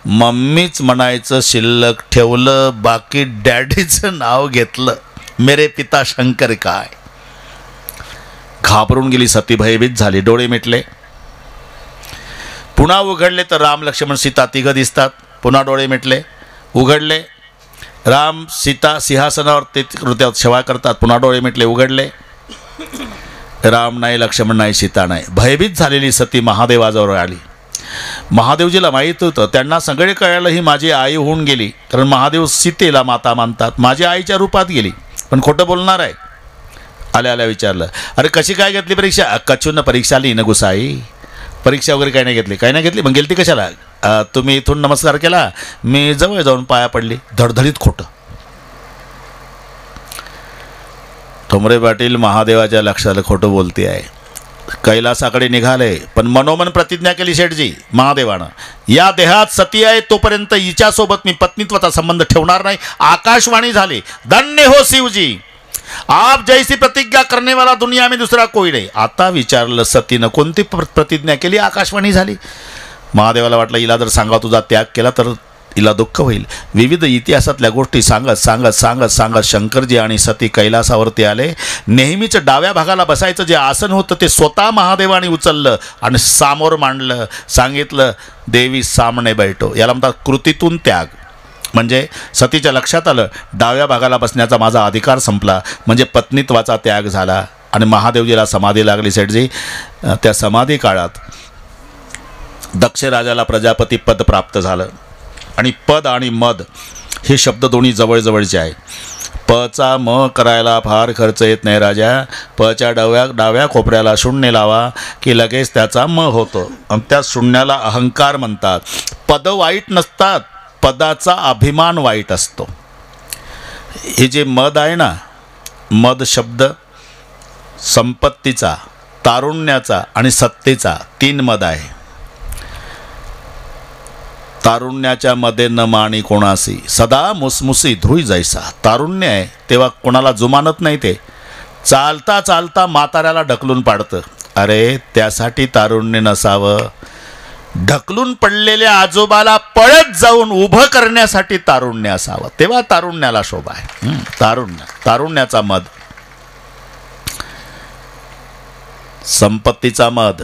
मम्मीच म्हणायचं शिल्लक ठेवलं, बाकी डॅडीचं नाव घेतलं. मेरे पिता शंकर काय. घाबरून गेली सती, भयभीत झाली, डोळे मिटले. पुन्हा उघडले तर राम लक्ष्मण सीता तिघं दिसतात. पुन्हा डोळे मिटले, उघडले. राम सीता सिंहासनावर ते सेवा करतात. पुन्हा डोळे मिटले, उघडले. राम नाही, लक्ष्मण नाही, सीता नाही. भयभीत झालेली सती महादेवाजवळ आली. महादेवजीला माहीत होतं, त्यांना सगळे कळलं ही माझी आई होऊन गेली. कारण महादेव सीतेला माता मानतात. माझ्या आईच्या रूपात गेली, पण खोटं बोलणार आहे. आल्या विचारलं, अरे कशी काय घेतली परीक्षा? कचून परीक्षा आली न गुसाई, परीक्षा वगैरे काही नाही घेतली. मग गेलती कशाला? तुम्ही इथून नमस्कार केला, मी जवळ जाऊन पाया पडली. धडधडीत खोटं. ठोंबरे पाटील महादेवाच्या लक्षाला खोटं बोलते आहे. कैलासाकडे निघाले, पण मनोमन प्रतिज्ञा केली शेठजी महादेवानं, या देहात सती आहे तोपर्यंत हिच्यासोबत मी पत्नीत्वाचा संबंध ठेवणार नाही. आकाशवाणी झाली, धन्य हो शिवजी, आप जैसी प्रतिज्ञा करने वाला दुनिया में दूसरा कोई नहीं. आता विचारलं सतीनं कोणती प्रतिज्ञा केली? आकाशवाणी झाली. महादेवाला वाटलं हिला जर सांगा तुझा त्याग केला तर हिला दुःख होईल. विविध इतिहासातल्या गोष्टी सांगत शंकरजी आणि सती कैलासावरती आले. नेहमीच डाव्या भागाला बसायचं जे आसन होतं ते स्वतः महादेवाने उचललं आणि सामोर मांडलं. सांगितलं, देवी सामने बैठो. याला म्हणतात कृतीतून त्याग. म्हणजे सतीच्या लक्षात आलं, डाव्या भागाला बसण्याचा माझा अधिकार संपला, म्हणजे पत्नीत्वाचा त्याग झाला. आणि महादेवजीला समाधी लागली सेठजी. त्या समाधी काळात दक्ष राजाला प्रजापती पद प्राप्त झालं. आणि पद आणि मद हे शब्द दोन्ही जवळजवळचे आहे. पचा म करायला फार खर्च येत नाही राजा. पच्या डाव्या कोपऱ्याला शून्य लावा की लगेच त्याचा म होतो. आणि त्या शून्याला अहंकार म्हणतात. पद वाईट नसतात, पदाचा अभिमान वाईट असतो. हे जे मद आहे ना, मद शब्द संपत्तीचा, तारुण्याचा आणि सत्तेचा 3 मद आहे. तारुण्याच्या मध्ये न माणी कोणासी, सदा मुसमुसी ध्रुई जैसा. तारुण्य आहे तेव्हा कोणाला जुमानत नाही. ते चालता चालता म्हाताऱ्याला ढकलून पाडतं. अरे त्यासाठी तारुण्य नसावं, ढकलून पडलेल्या आजोबाला पळत जाऊन उभं करण्यासाठी तारुण्य असावं, तेव्हा तारुण्याला शोभा आहे. तारुण्याचा मद. संपत्तीचा मद.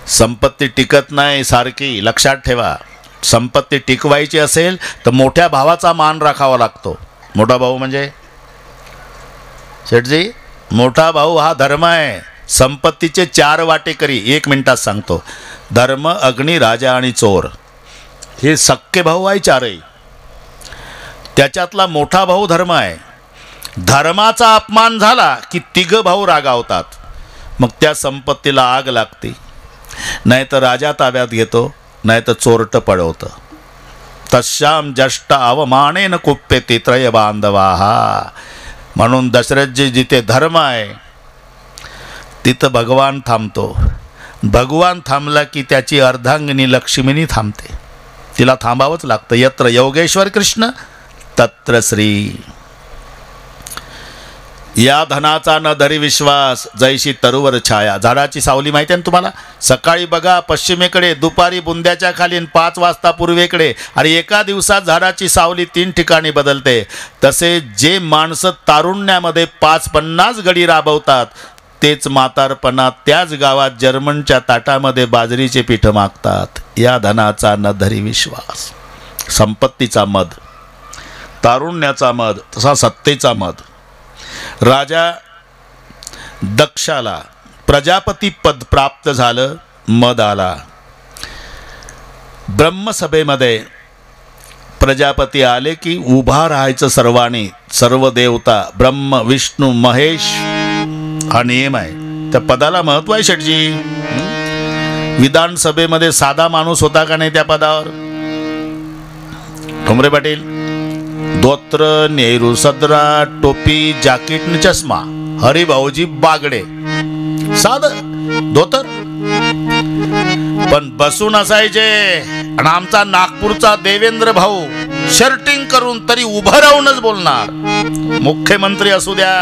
संपत्ती टिकत नाही सारखी, लक्षात ठेवा. संपत्ती टिकवायची असेल तर मोठ्या भावाचा मान राखावा लागतो. मोठा भाऊ म्हणजे शेठजी, मोठा भाऊ हा धर्म आहे. संपत्तीचे 4 वाटेकरी 1 मिनिटात सांगतो. धर्म, अग्नी, राजा आणि चोर हे सक्के भाऊ आहे 4ही. त्याच्यातला मोठा भाऊ धर्म आहे. धर्माचा अपमान झाला की 3 भाऊ रागावतात. मग त्या संपत्तीला आग लागते. नाही तर राजा ताब्यात घेतो, नाही तर चोरट पळवतं. तश्याम जष्ट अवमानेन कुप्यते त्रय बांधवाहा. म्हणून दशरथजी जिथे धर्म आहे तिथं भगवान थांबतो. भगवान थांबला की त्याची अर्धांगिनी लक्ष्मीनी थांबते. तिला थांबावंच लागतं. यत्र योगेश्वर कृष्ण तत्र श्री. या धनाचा न धरी विश्वास, जैशी तरुवर छाया. झाडाची सावली माहिती आहे ना तुम्हाला? सकाळी बघा पश्चिमेकडे, दुपारी बुंद्याच्या खाली, 5 वाजता पूर्वेकडे. आणि एका दिवसात झाडाची सावली 3 ठिकाणी बदलते. तसे जे माणसं तारुण्यामध्ये 5-50 गडी राबवतात तेच म्हातारपणात त्याच गावात जर्मनच्या ताटामध्ये बाजरीचे पीठ मागतात. या धनाचा न धरी विश्वास. संपत्तीचा मद, तारुण्याचा मद, तसा सत्तेचा मद. राजा दक्षाला प्रजापती पद प्राप्त झालं, मद आला. ब्रह्मसभेमध्ये प्रजापती आले की उभा राहायचं सर्वांनी. सर्व देवता, ब्रह्म, विष्णू, महेश हा नियम आहे. त्या पदाला महत्व आहे शेठजी. विधानसभेमध्ये साधा माणूस होता का नाही त्या पदावर? ठोंबरे पाटील, धोत्र, नेहरू सदरा, टोपी, जाकीट न चष्मा. हरिभाऊजी बागडे, साध धोतर, पण बसून असायचे. आणि आमचा नागपूरचा देवेंद्र भाऊ शर्टिंग करून तरी उभं राहूनच बोलणार. मुख्यमंत्री असू द्या,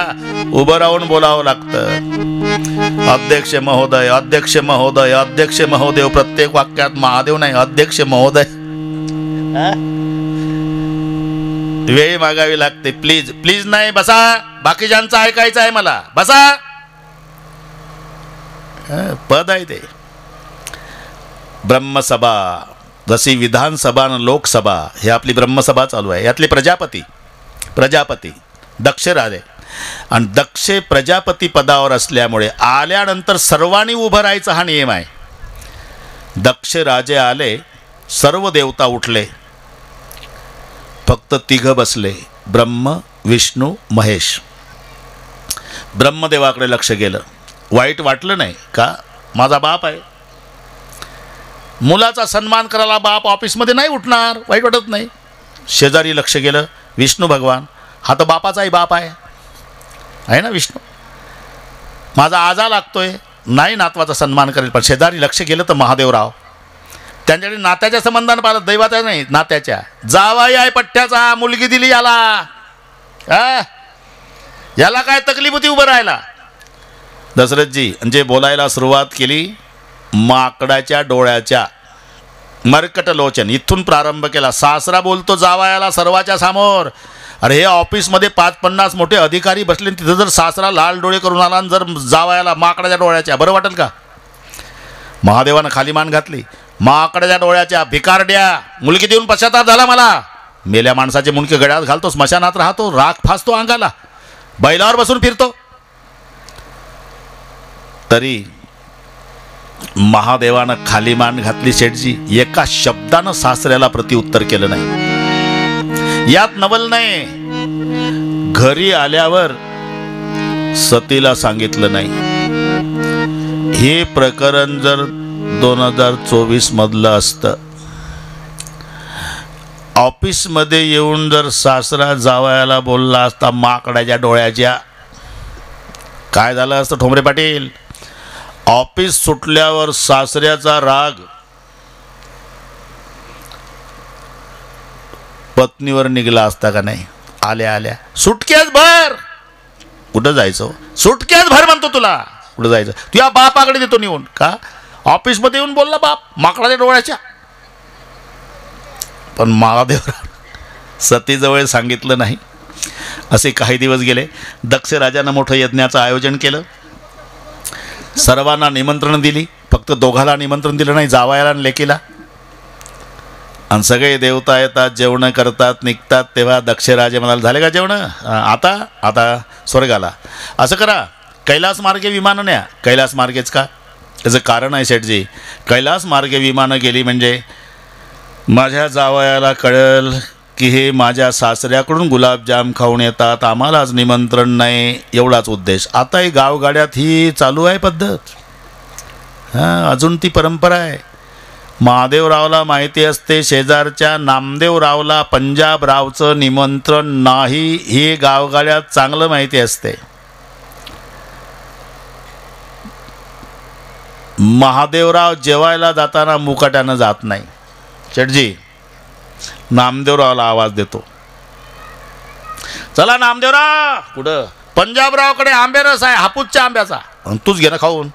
उभं राहून बोलावं लागतं. अध्यक्ष महोदय, अध्यक्ष महोदय, अध्यक्ष महोदय. प्रत्येक वाक्यात महादेव नाही, अध्यक्ष महोदय. वेळ मागावी लागते. प्लीज प्लीज नाही, बसा. बाकीच्यांचं ऐकायचं आहे मला, बसा. पद आहे ते. ब्रह्मसभा, जशी विधानसभा आणि लोकसभा, हे आपली ब्रह्मसभा चालू आहे. यातले प्रजापती दक्ष राजे. आणि दक्ष प्रजापती पदावर असल्यामुळे आल्यानंतर सर्वांनी उभं राहायचं हा नियम आहे. दक्ष राजे आले, सर्व देवता उठले, फक्त 3 बसले, ब्रह्म, विष्णू, महेश. ब्रह्मदेवाकडे लक्ष गेलं. वाईट वाटलं नाही का? माझा बाप आहे. मुलाचा सन्मान करायला बाप ऑफिसमध्ये नाही उठणार, वाईट वाटत नाही. शेजारी लक्ष गेलं, विष्णू भगवान, हा तर बापाचाही बाप आहे ना विष्णू. माझा आजा लागतोय, नाही नातवाचा सन्मान करेल. पण शेजारी लक्ष गेलं तर महादेवराव, त्यांच्याकडे नात्याच्या संबंधानं पाहिलं, दैवाच्या नाही नात्याच्या. जावाई आहे पठ्ठ्याचा, मुलगी दिली याला, याला काय तकलीफ होती उभं राहायला. दशरथजी जे बोलायला सुरुवात केली, माकडाच्या डोळ्याच्या मरकट लोचन इथून प्रारंभ केला. सासरा बोलतो जावयाला सर्वाच्या समोर. अरे हे ऑफिसमध्ये 5-50 मोठे अधिकारी बसले, तिथं जर सासरा लाल डोळे करून आला आणि जर जावयाला माकडाच्या डोळ्याच्या, बरं वाटेल का? महादेवानं खाली मान घातली. माकडाच्या डोळ्याच्या भिकारड्या, मुलगी देऊन पश्चाताप झाला मला. मेल्या माणसाचे मुंडके गळ्यात घालतो, स्मशानात राहतो, राख फासतो अंगाला, बैलावर बसून फिरतो. तरी महादेवानं खाली मान घातली. शेठजी एका शब्दानं सासऱ्याला प्रत्युत्तर केलं नाही. यात नवल नाही. घरी आल्यावर सतीला सांगितलं नाही. हे प्रकरण जर 2024 मधलं असतं, ऑफिसमध्ये येऊन जर सासरा जावयाला बोलला असता माकडाच्या डोळ्याच्या, काय झालं असतं ठोंबरे पाटील? ऑफिस सुटल्यावर सासऱ्याचा राग पत्नीवर निघला असता का नाही? आल्या आल्या सुटक्याच भर, कुठं जायचं? सुटक्याच भर म्हणतो तुला, कुठं जायचं? तुझ्या बापाकडे देतो निघून का? ऑफिसमध्ये येऊन बोलला बाप माकडाच्या डोळ्याच्या. पण महादेवराव सतीजवळ सांगितलं नाही. असे काही दिवस गेले. दक्ष राजानं मोठं यज्ञाचं आयोजन केलं. सर्वांना निमंत्रण दिली, फक्त दोघाला निमंत्रण दिलं नाही, जावयाला आणि लेकीला. आणि सगळे देवता येतात, जेवणं करतात, निघतात. तेव्हा दक्षराजे म्हणाले, झाले का जेवणं? आता स्वर्गाला. असं करा, कैलास मार्गे विमानं न्या. कैलास मार्गेच का? त्याचं कारण आहे शेठजी. कैलास मार्गे विमानं गेली म्हणजे माझ्या जावयाला कळेल की हे माझ्या सासऱ्याकडून गुलाबजाम खाऊन येतात, आम्हालाच निमंत्रण नाही, एवढाच उद्देश. आताही गावगाड्यात ही चालू आहे पद्धत. अजून ती परंपरा आहे. महादेवरावला माहिती असते शेजारच्या नामदेवरावला पंजाबरावचं निमंत्रण नाही, हे गावगाड्यात चांगलं माहिती असते. महादेवराव जेवायला जाताना मुकाट्यानं जात नाही. शेठजी नामदेवरावला आवाज देतो, चला नामदेवराव. कुठं? पंजाबरावकडे आंबेरस आहे, हापूसच्या आंब्याचा, तूच घे ना खाऊन.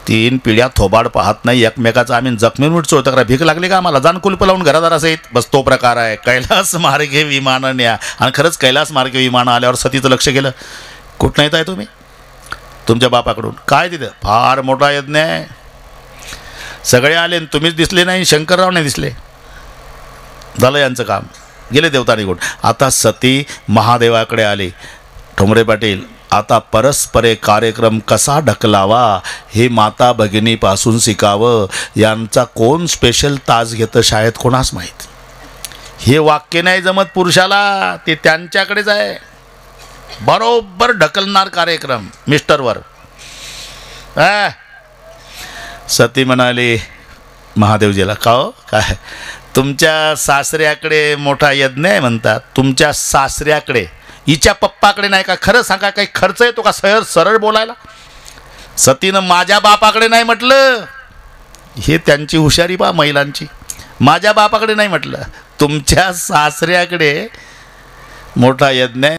3 पिढ्या थोबाड पाहत नाही एकमेकाचा. आम्ही जखमी मिटचो तर भीक लागली का आम्हाला? जाण कुलप लावून घरादारासहित. बस तो प्रकार आहे. कैलास मार्गे विमानं न्या. आणि खरंच कैलास मार्गे विमानं आल्यावर सतीचं लक्ष गेलं. कुठं येत आहे तुम्ही? तुमच्या बापाकडून. काय तिथं? फार मोठा यज्ञ आहे. सगळे आले, तुम्हीच दिसले नाही, शंकरराव नाही दिसले. झालं यांचं काम, गेले देवता निघून. आता सती महादेवाकडे आली. ठोंबरे पाटील, आता परस्परे कार्यक्रम कसा ढकलावा हे माता भगिनीपासून शिकावं. यांचा कोण स्पेशल तास घेतं शाळेत कोणास माहीत. हे वाक्य नाही जमत पुरुषाला, ते त्यांच्याकडेच आहे. बरोबर ढकलणार कार्यक्रम मिस्टरवर. सती म्हणाली महादेवजीला, का हो काय तुमच्या सासऱ्याकडे मोठा यज्ञ आहे म्हणतात? तुमच्या सासऱ्याकडे, हिच्या पप्पाकडे नाही का? खरं सांगा, काही खर्च येतो का सरळ बोलायला? सतीनं माझ्या बापाकडे नाही म्हटलं. हे त्यांची हुशारी बा महिलांची. माझ्या बापाकडे नाही म्हटलं, तुमच्या सासऱ्याकडे मोठा यज्ञ आहे.